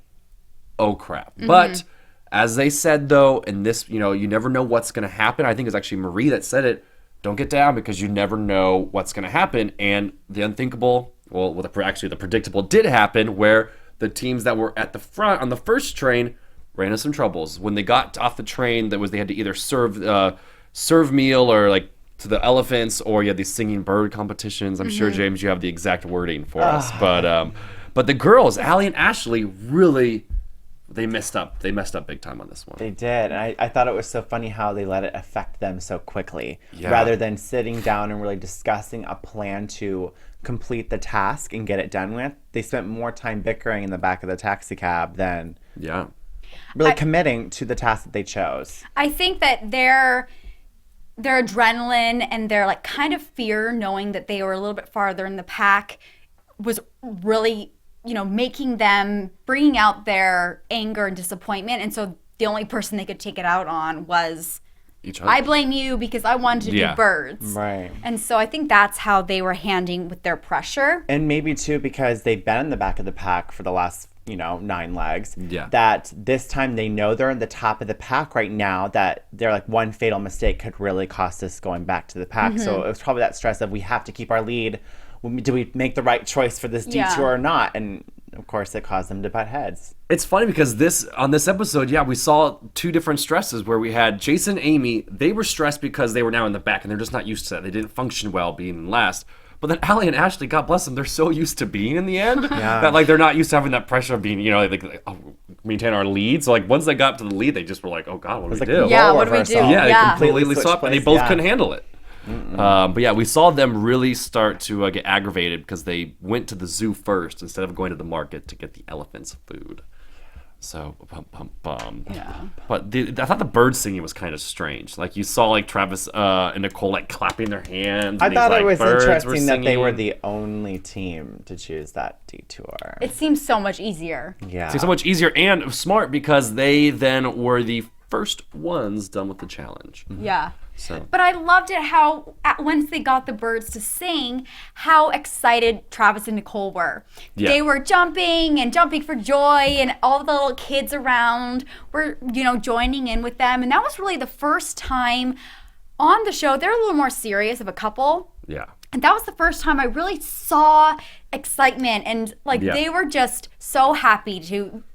[SPEAKER 6] oh crap. Mm-hmm. But as they said though, in this, you never know what's going to happen. I think it's actually Marie that said it. Don't get down because you never know what's going to happen. And the unthinkable, the predictable did happen where the teams that were at the front on the first train ran into some troubles. When they got off the train, they had to either serve meal or to the elephants, or you had these singing bird competitions. I'm sure, James, you have the exact wording for us. But the girls, Allie and Ashley, really... They messed up big time on this one.
[SPEAKER 4] They did. And I thought it was so funny how they let it affect them so quickly. Yeah. Rather than sitting down and really discussing a plan to complete the task and get it done with, they spent more time bickering in the back of the taxi cab than really committing to the task that they chose.
[SPEAKER 5] I think that their adrenaline and their kind of fear knowing that they were a little bit farther in the pack was really... making them, bringing out their anger and disappointment. And so the only person they could take it out on was,
[SPEAKER 6] each other.
[SPEAKER 5] I blame you because I wanted to do birds.
[SPEAKER 4] Right.
[SPEAKER 5] And so I think that's how they were handling with their pressure.
[SPEAKER 4] And maybe too, because they've been in the back of the pack for the last, 9 legs.
[SPEAKER 6] Yeah.
[SPEAKER 4] That this time they know they're in the top of the pack right now, that they're one fatal mistake could really cost us going back to the pack. Mm-hmm. So it was probably that stress of we have to keep our lead. Do we make the right choice for this detour or not? And of course, it caused them to butt heads.
[SPEAKER 6] It's funny because on this episode, we saw two different stresses where we had Jason and Amy. They were stressed because they were now in the back and they're just not used to that. They didn't function well being in last. But then Allie and Ashley, God bless them, they're so used to being in the end that like they're not used to having that pressure of being, maintain our lead. So like once they got to the lead, they just were like, oh God, what do we do?
[SPEAKER 5] Yeah, what do we do?
[SPEAKER 6] Yeah, they completely
[SPEAKER 4] switched
[SPEAKER 6] swapped and they
[SPEAKER 4] places,
[SPEAKER 6] both couldn't handle it. But yeah, we saw them really start to get aggravated because they went to the zoo first instead of going to the market to get the elephants food. So, Yeah. But I thought the bird singing was kind of strange. Like you saw like Travis and Nicole like clapping their hands.
[SPEAKER 4] I thought it was
[SPEAKER 6] interesting
[SPEAKER 4] that they were the only team to choose that detour.
[SPEAKER 5] It seems so much easier.
[SPEAKER 4] Yeah.
[SPEAKER 6] It's so much easier and smart because they then were the first ones done with the challenge.
[SPEAKER 5] Yeah.
[SPEAKER 6] So.
[SPEAKER 5] But I loved it how once they got the birds to sing, how excited Travis and Nicole were.
[SPEAKER 6] Yeah.
[SPEAKER 5] They were jumping for joy, and all the little kids around were, joining in with them. And that was really the first time on the show. They're a little more serious of a couple.
[SPEAKER 6] Yeah.
[SPEAKER 5] And that was the first time I really saw excitement, and they were just so happy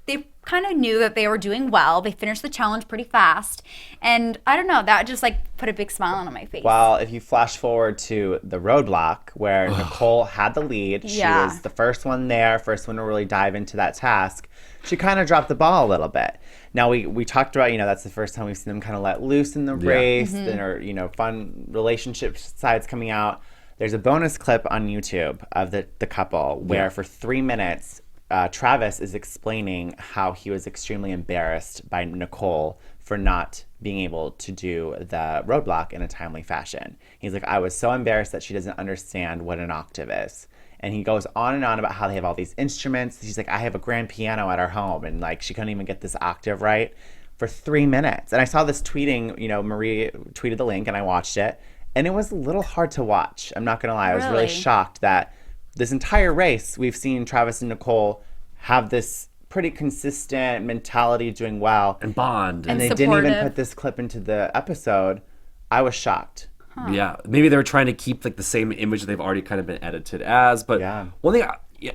[SPEAKER 5] they kind of knew that they were doing well. They finished the challenge pretty fast. And I don't know, that just put a big smile on my face.
[SPEAKER 4] Well, if you flash forward to the roadblock where Nicole had the lead, she was the first one there, first one to really dive into that task. She kind of dropped the ball a little bit. Now we talked about, that's the first time we've seen them kind of let loose in the race and are, fun relationship sides coming out. There's a bonus clip on YouTube of the couple where for 3 minutes, Travis is explaining how he was extremely embarrassed by Nicole for not being able to do the roadblock in a timely fashion. He's like, I was so embarrassed that she doesn't understand what an octave is. And he goes on and on about how they have all these instruments. He's like, I have a grand piano at our home, and she couldn't even get this octave right for 3 minutes. And I saw this tweeting, Marie tweeted the link and I watched it. And it was a little hard to watch. I'm not going to lie. I was really shocked that this entire race, we've seen Travis and Nicole have this pretty consistent mentality, doing well.
[SPEAKER 6] And bond.
[SPEAKER 4] And they didn't even put this clip into the episode. I was shocked.
[SPEAKER 5] Huh.
[SPEAKER 6] Yeah. Maybe they were trying to keep the same image they've already kind of been edited as. But one thing,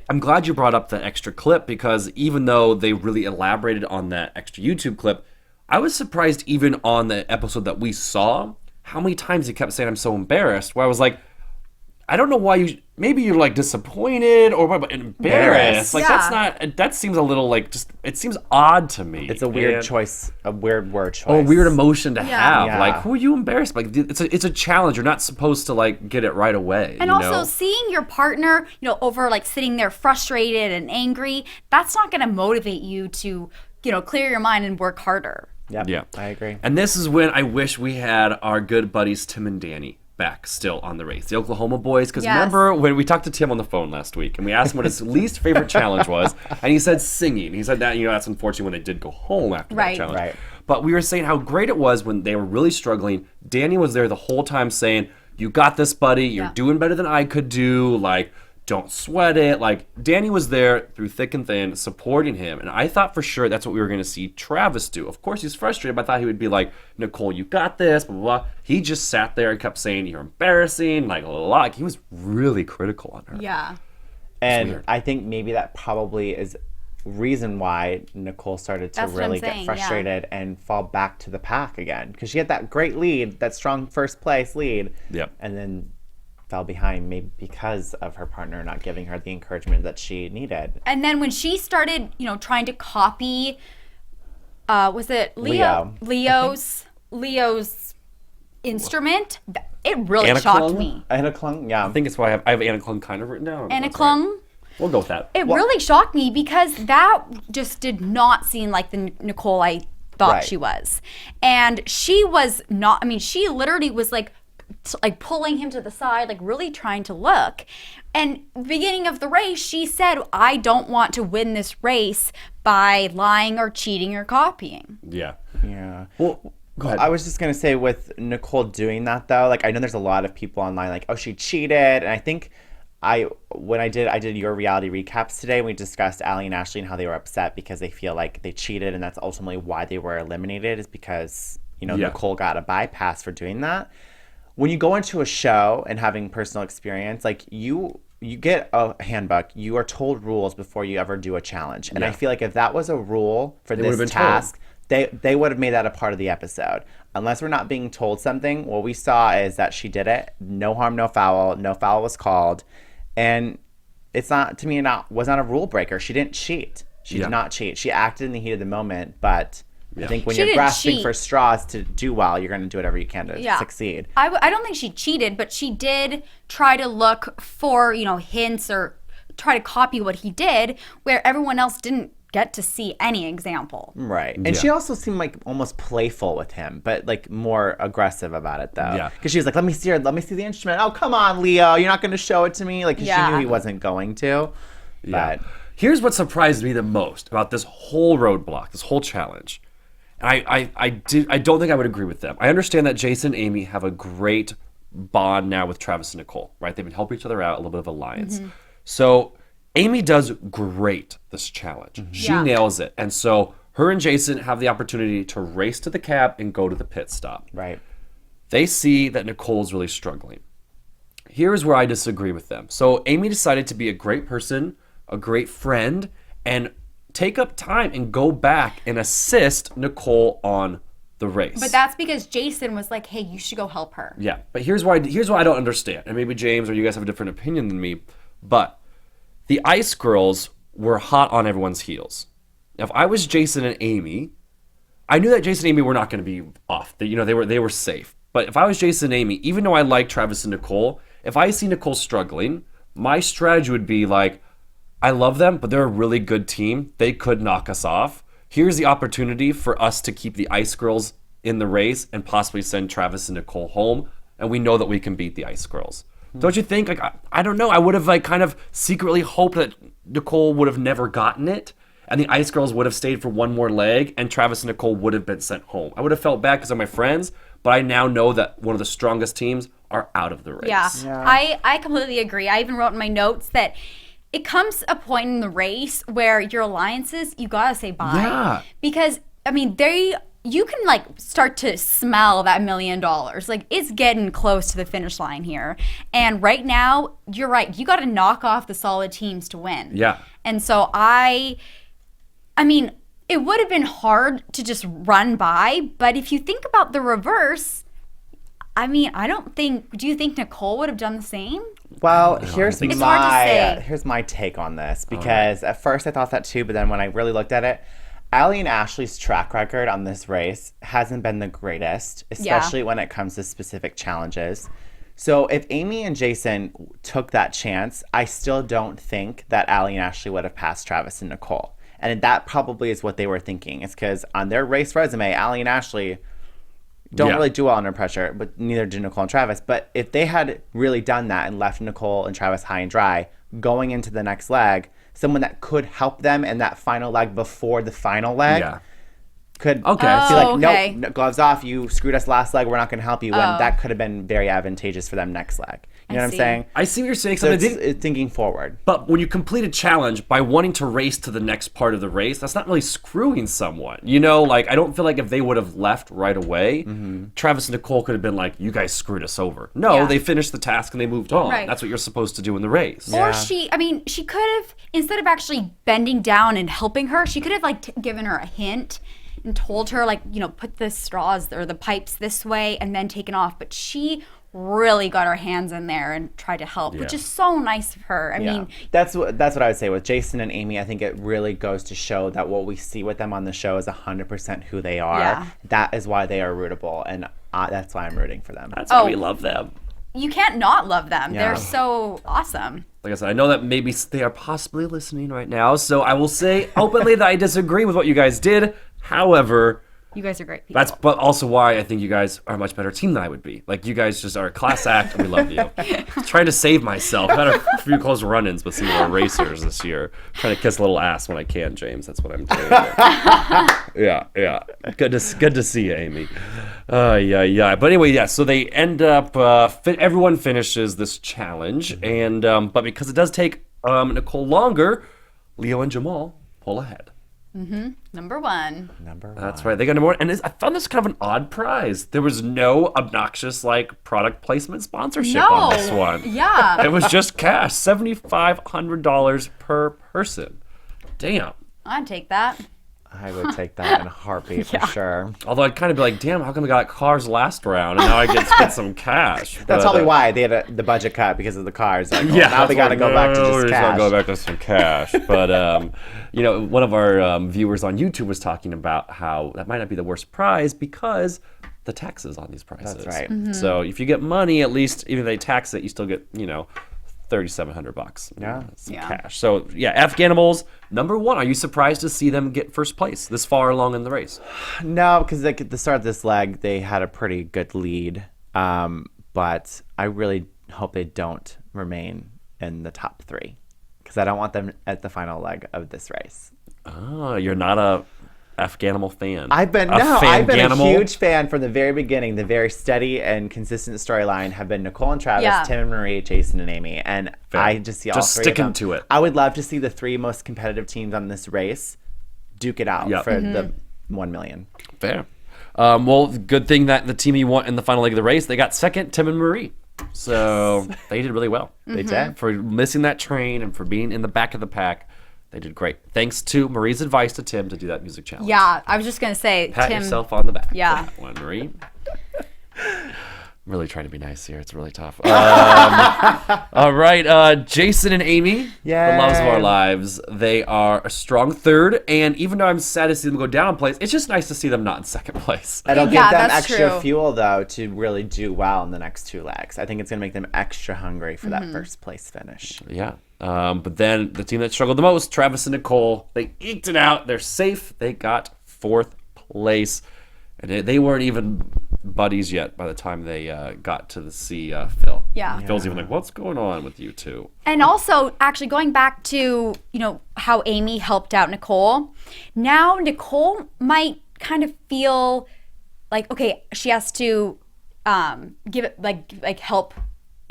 [SPEAKER 6] I'm glad you brought up the extra clip, because even though they really elaborated on that extra YouTube clip, I was surprised even on the episode that we saw how many times he kept saying, I'm so embarrassed, where I was like, I don't know why maybe you're disappointed or what, but embarrassed. That seems a little it seems odd to me.
[SPEAKER 4] It's a weird choice, a weird word choice.
[SPEAKER 6] Oh, a weird emotion to have.
[SPEAKER 4] Yeah.
[SPEAKER 6] Who are you embarrassed by? It's a challenge. You're not supposed to get it right away.
[SPEAKER 5] And also seeing your partner, over sitting there frustrated and angry, that's not going to motivate you to, clear your mind and work harder.
[SPEAKER 4] Yep,
[SPEAKER 6] yeah,
[SPEAKER 4] I agree.
[SPEAKER 6] And this is when I wish we had our good buddies Tim and Danny back still on the race, the Oklahoma boys. Because remember when we talked to Tim on the phone last week and we asked him what his least favorite challenge was, and he said singing. He said that that's unfortunate when they did go home after that challenge. Right. But we were saying how great it was when they were really struggling. Danny was there the whole time saying, "You got this, buddy. You're doing better than I could do. Don't sweat it." Danny was there through thick and thin, supporting him. And I thought for sure that's what we were going to see Travis do. Of course, he's frustrated, but I thought he would be like, Nicole, you got this, blah, blah, blah. He just sat there and kept saying, you're embarrassing, he was really critical on her.
[SPEAKER 5] Yeah.
[SPEAKER 4] And I think maybe that probably is reason why Nicole started to really get frustrated and fall back to the pack again. Because she had that great lead, that strong first place lead.
[SPEAKER 6] Yep.
[SPEAKER 4] And then fell behind, maybe because of her partner not giving her the encouragement that she needed.
[SPEAKER 5] And then when she started, trying to copy, was it Leo's instrument? It really
[SPEAKER 6] Anna
[SPEAKER 5] shocked
[SPEAKER 6] Klung?
[SPEAKER 5] me.
[SPEAKER 4] Anna Klung, yeah.
[SPEAKER 6] I think it's why I have Anna Klung kind of written down.
[SPEAKER 5] Anna Klung?
[SPEAKER 6] Right. We'll go with that.
[SPEAKER 5] It really shocked me because that just did not seem like the Nicole I thought she was. And she was not, she literally was pulling him to the side, really trying to look. And beginning of the race, she said, I don't want to win this race by lying or cheating or copying.
[SPEAKER 6] Yeah.
[SPEAKER 4] Yeah.
[SPEAKER 6] Well, go ahead.
[SPEAKER 4] I was just going to say with Nicole doing that though, I know there's a lot of people online oh, she cheated. And I think when I did your reality recaps today, we discussed Allie and Ashley and how they were upset because they feel like they cheated, and that's ultimately why they were eliminated, is because, Nicole got a bypass for doing that. When you go into a show and having personal experience, you you get a handbook, you are told rules before you ever do a challenge. And I
[SPEAKER 6] Yeah.
[SPEAKER 4] feel like if that was a rule for
[SPEAKER 6] They would've
[SPEAKER 4] this
[SPEAKER 6] been told.
[SPEAKER 4] task, they would have made that a part of the episode. Unless we're not being told something, what we saw is that she did it. No harm, no foul. No foul was called. And it's not, to me, was not a rule breaker. She didn't cheat. She
[SPEAKER 6] Yeah.
[SPEAKER 4] did not cheat. She acted in the heat of the moment, but I think when
[SPEAKER 5] She
[SPEAKER 4] you're
[SPEAKER 5] didn't
[SPEAKER 4] grasping
[SPEAKER 5] cheat.
[SPEAKER 4] for straws to do well, you're going to do whatever you can to succeed.
[SPEAKER 5] I don't think she cheated, but she did try to look for, hints or try to copy what he did, where everyone else didn't get to see any example.
[SPEAKER 4] Right. And she also seemed like almost playful with him, but like more aggressive about it though.
[SPEAKER 6] Yeah.
[SPEAKER 4] Because she was like, let me see the instrument. Oh, come on, Leo. You're not going to show it to me. Like, 'cause she knew he wasn't going to.
[SPEAKER 6] Yeah.
[SPEAKER 4] But
[SPEAKER 6] Here's what surprised me the most about this whole roadblock, this whole challenge. And I don't think I would agree with them. I understand that Jason and Amy have a great bond now with Travis and Nicole, right? They've been helping each other out, a little bit of alliance. So Amy does great this challenge. She nails it. And so her and Jason have the opportunity to race to the cab and go to the pit stop.
[SPEAKER 4] right.
[SPEAKER 6] They see that Nicole's really struggling. Here's where I disagree with them. So Amy decided to be a great person, a great friend, and take up time and go back and assist Nicole on the race.
[SPEAKER 5] But that's because Jason was like, hey, you should go help her.
[SPEAKER 6] Yeah, but here's why I don't understand. And maybe James or you guys have a different opinion than me, but the Ice Girls were hot on everyone's heels. Now, if I was Jason and Amy, I knew that Jason and Amy were not going to be off. They were safe. But if I was Jason and Amy, even though I like Travis and Nicole, if I see Nicole struggling, my strategy would be like, I love them, but they're a really good team. They could knock us off. Here's the opportunity for us to keep the Ice Girls in the race and possibly send Travis and Nicole home. And we know that we can beat the Ice Girls. Don't you think? Like, I don't know. I would have kind of secretly hoped that Nicole would have never gotten it, and the Ice Girls would have stayed for one more leg, and Travis and Nicole would have been sent home. I would have felt bad because they're my friends, but I now know that one of the strongest teams are out of the race.
[SPEAKER 5] Yeah. I completely agree. I even wrote in my notes that it comes a point in the race where your alliances, you gotta say bye.
[SPEAKER 6] Yeah.
[SPEAKER 5] Because, you can start to smell that $1 million. Like, it's getting close to the finish line here. And right now, you're right. You gotta knock off the solid teams to win.
[SPEAKER 6] Yeah.
[SPEAKER 5] And so it would have been hard to just run by, but if you think about the reverse, do you think Nicole would have done the same?
[SPEAKER 4] Well, here's
[SPEAKER 5] It's hard to say.
[SPEAKER 4] here's my take on this, because at first I thought that too, but then when I really looked at it, Allie and Ashley's track record on this race hasn't been the greatest, especially when it comes to specific challenges. So if Amy and Jason took that chance, I still don't think that Allie and Ashley would have passed Travis and Nicole. And that probably is what they were thinking. It's because on their race resume, Allie and Ashley don't really do well under pressure, but neither do Nicole and Travis. But if they had really done that and left Nicole and Travis high and dry, going into the next leg, someone that could help them in that final leg before the final leg could be like, nope, gloves off, you screwed us last leg, we're not going to help you. And that could have been very advantageous for them next leg. You know what I'm saying?
[SPEAKER 6] I see what you're saying.
[SPEAKER 4] So it's thinking forward.
[SPEAKER 6] But when you complete a challenge by wanting to race to the next part of the race, that's not really screwing someone. I don't feel like if they would have left right away, Travis and Nicole could have been like, you guys screwed us over. No, they finished the task and they moved on.
[SPEAKER 5] Right.
[SPEAKER 6] That's what you're supposed to do in the race.
[SPEAKER 5] Or she could have, instead of actually bending down and helping her, she could have given her a hint and told her put the straws or the pipes this way and then taken off. But she really got her hands in there and tried to help, which is so nice of her. I mean,
[SPEAKER 4] that's what I would say with Jason and Amy. I think it really goes to show that what we see with them on the show is 100% who they are.
[SPEAKER 5] Yeah.
[SPEAKER 4] That is why they are rootable, and that's why I'm rooting for them.
[SPEAKER 6] That's why we love them.
[SPEAKER 5] You can't not love them.
[SPEAKER 4] Yeah.
[SPEAKER 5] They're so awesome.
[SPEAKER 6] Like I said, I know that maybe they are possibly listening right now, so I will say openly that I disagree with what you guys did. However,
[SPEAKER 5] you guys are great people.
[SPEAKER 6] That's but also why I think you guys are a much better team than I would be. Like, you guys just are a class act, and we love you. Trying to save myself. I've had a few close run-ins with some of our racers this year. Trying to kiss a little ass when I can, James. That's what I'm doing. Yeah. Good to see you, Amy. Yeah. But anyway, so they end up. Everyone finishes this challenge, and but because it does take Nicole longer, Leo and Jamal pull ahead.
[SPEAKER 5] Number one.
[SPEAKER 6] That's right. They got number one. And I found this kind of an odd prize. There was no obnoxious, like, product placement sponsorship on this one.
[SPEAKER 5] Yeah.
[SPEAKER 6] It was just cash. $7,500 per person. Damn.
[SPEAKER 5] I'd take that.
[SPEAKER 4] I would take that in a heartbeat for sure.
[SPEAKER 6] Although I'd kind of be like, damn, how come we got cars last round and now I get to get some cash?
[SPEAKER 4] That's
[SPEAKER 6] But,
[SPEAKER 4] probably why they had the budget cut because of the cars. Like,
[SPEAKER 6] Yeah,
[SPEAKER 4] now we got to go back to just cash.
[SPEAKER 6] Go back to some cash. But you know, one of our viewers on YouTube was talking about how that might not be the worst prize because the taxes on these prizes.
[SPEAKER 4] That's right.
[SPEAKER 6] So if you get money, at least even if they tax it, you still get $3,700.
[SPEAKER 4] Yeah.
[SPEAKER 6] Some cash. So yeah, Afghanimals number one. Are you surprised to see them get first place this far along in the race?
[SPEAKER 4] No, because like at the start of this leg, they had a pretty good lead. But I really hope they don't remain in the top three because I don't want them at the final leg of this race.
[SPEAKER 6] Oh, you're not a Afghanimal fan.
[SPEAKER 4] I've been a huge fan from the very beginning. The very steady and consistent storyline have been Nicole and Travis, Tim and Marie, Jason and Amy, and I just see all
[SPEAKER 6] just
[SPEAKER 4] three
[SPEAKER 6] sticking
[SPEAKER 4] of them.
[SPEAKER 6] to it.
[SPEAKER 4] I would love to see the three most competitive teams on this race duke it out for the 1 million.
[SPEAKER 6] Fair. Well, good thing that the team you want in the final leg of the race, they got second, Tim and Marie. So they did really well.
[SPEAKER 4] They did.
[SPEAKER 6] For missing that train and for being in the back of the pack, they did great. Thanks to Marie's advice to Tim to do that music challenge.
[SPEAKER 5] Yeah, I was just going to say,
[SPEAKER 6] Pat
[SPEAKER 5] Tim.
[SPEAKER 6] yourself on the back.
[SPEAKER 5] Yeah.
[SPEAKER 6] For that one, Marie. I'm really trying to be nice here. It's really tough. All right, Jason and Amy, the loves of our lives. They are a strong third, and even though I'm sad to see them go down in place, it's just nice to see them not in second place.
[SPEAKER 4] It'll give
[SPEAKER 5] Yeah,
[SPEAKER 4] them
[SPEAKER 5] that's
[SPEAKER 4] extra
[SPEAKER 5] true.
[SPEAKER 4] fuel, though, to really do well in the next two legs. I think it's going to make them extra hungry for that first place finish.
[SPEAKER 6] Yeah. But then the team that struggled the most, Travis and Nicole, they eked it out. They're safe. They got fourth place. And they weren't even buddies yet by the time they got to see Phil.
[SPEAKER 5] Yeah.
[SPEAKER 6] Phil's even like, what's going on with you two?
[SPEAKER 5] And also, actually, going back to, how Amy helped out Nicole, now Nicole might kind of feel like, okay, she has to give it, like help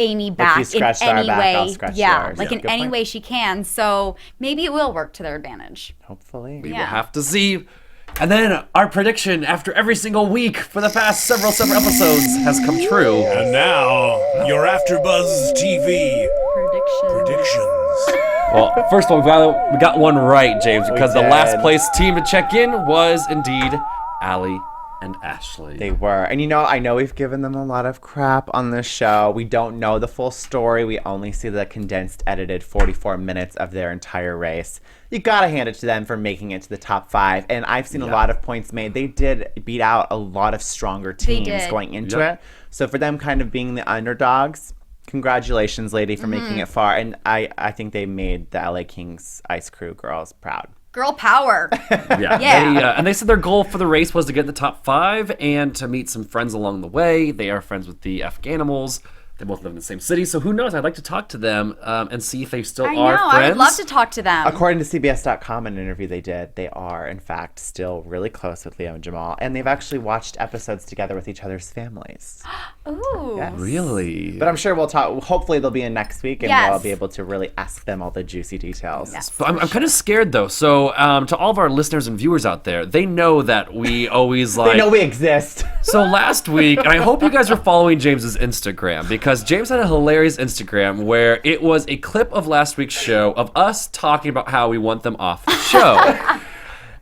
[SPEAKER 5] Amy back
[SPEAKER 4] you
[SPEAKER 5] in
[SPEAKER 4] scratched our
[SPEAKER 5] any
[SPEAKER 4] back,
[SPEAKER 5] way.
[SPEAKER 4] I'll scratch
[SPEAKER 5] Yeah,
[SPEAKER 4] yours.
[SPEAKER 5] like
[SPEAKER 4] Yeah,
[SPEAKER 5] in
[SPEAKER 4] good
[SPEAKER 5] any
[SPEAKER 4] point.
[SPEAKER 5] way she can. So maybe it will work to their advantage.
[SPEAKER 4] Hopefully.
[SPEAKER 6] We will have to see. And then our prediction after every single week for the past several episodes has come true.
[SPEAKER 1] And now, your AfterBuzz TV predictions.
[SPEAKER 6] Well, first of all, we got one right, James, because the
[SPEAKER 4] did.
[SPEAKER 6] last place team to check in was indeed Allie and Ashley.
[SPEAKER 4] They were. And I know we've given them a lot of crap on this show. We don't know the full story. We only see the condensed, edited 44 minutes of their entire race. You gotta hand it to them for making it to the top 5. And I've seen a lot of points made. They did beat out a lot of stronger teams
[SPEAKER 5] did.
[SPEAKER 4] going into it. So for them kind of being the underdogs, congratulations, lady, for making it far. And I think they made the LA Kings Ice Crew girls proud.
[SPEAKER 5] Girl power.
[SPEAKER 6] Yeah. And they said their goal for the race was to get in the top 5 and to meet some friends along the way. They are friends with the Afghanimals. They both live in the same city, so who knows? I'd like to talk to them and see if they still
[SPEAKER 5] I know.
[SPEAKER 6] are friends.
[SPEAKER 5] I would love to talk to them.
[SPEAKER 4] According to CBS.com, an interview they did, they are, in fact, still really close with Leo and Jamal. And they've actually watched episodes together with each other's families.
[SPEAKER 5] Ooh.
[SPEAKER 4] Yes.
[SPEAKER 6] Really?
[SPEAKER 4] But I'm sure we'll talk. Hopefully, they'll be in next week, and
[SPEAKER 5] Yes.
[SPEAKER 4] we'll be able to really ask them all the juicy details.
[SPEAKER 5] Yes.
[SPEAKER 6] But I'm kind of scared, though. So to all of our listeners and viewers out there, they know that we always like...
[SPEAKER 4] They know we exist.
[SPEAKER 6] So last week, and I hope you guys were following James's Instagram, because James had a hilarious Instagram where it was a clip of last week's show of us talking about how we want them off the show.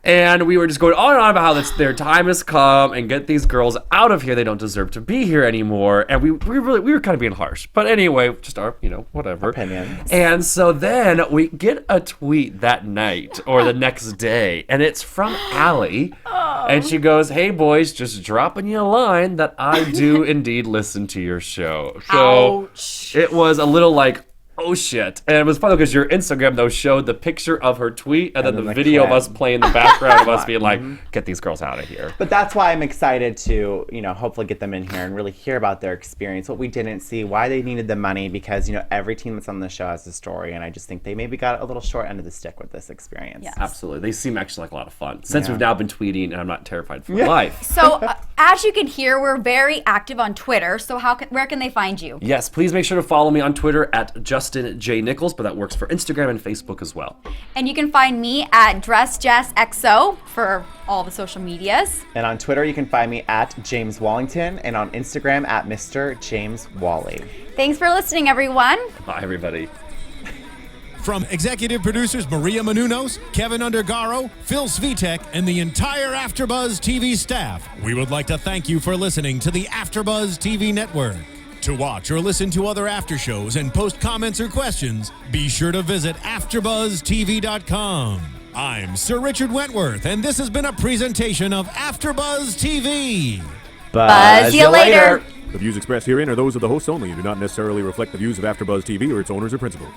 [SPEAKER 6] And we were just going on and on about how their time has come and get these girls out of here. They don't deserve to be here anymore. And we were kind of being harsh. But anyway, just our, whatever.
[SPEAKER 4] Opinions.
[SPEAKER 6] And so then we get a tweet that night or the next day, and it's from Allie. And she goes, "Hey boys, just dropping you a line that I do indeed listen to your show." So
[SPEAKER 5] Ouch.
[SPEAKER 6] it was a little like, oh shit. And it was funny because your Instagram, though, showed the picture of her tweet and then the video of
[SPEAKER 4] clip.
[SPEAKER 6] us playing the background of us being like, get these girls out of here.
[SPEAKER 4] But that's why I'm excited to, hopefully get them in here and really hear about their experience, what we didn't see, why they needed the money, because, every team that's on the show has a story, and I just think they maybe got a little short end of the stick with this experience.
[SPEAKER 5] Yeah.
[SPEAKER 6] Absolutely. They seem actually like a lot of fun. Since we've now been tweeting and I'm not terrified for my life.
[SPEAKER 5] So, as you can hear, we're very active on Twitter. So, where can they find you?
[SPEAKER 6] Yes, please make sure to follow me on Twitter at Just Justin J. Nichols, but that works for Instagram and Facebook as well.
[SPEAKER 5] And you can find me at DressJessXO for all the social medias.
[SPEAKER 4] And on Twitter, you can find me at James Wallington, and on Instagram at Mr. James Wally.
[SPEAKER 5] Thanks for listening, everyone.
[SPEAKER 6] Bye, everybody.
[SPEAKER 3] From executive producers Maria Menounos, Kevin Undergaro, Phil Svitek, and the entire AfterBuzz TV staff, we would like to thank you for listening to the AfterBuzz TV network. To watch or listen to other after shows and post comments or questions, be sure to visit AfterBuzzTV.com. I'm Sir Richard Wentworth, and this has been a presentation of AfterBuzz TV.
[SPEAKER 5] Buzz you later.
[SPEAKER 1] The views expressed herein are those of the hosts only and do not necessarily reflect the views of AfterBuzz TV or its owners or principals.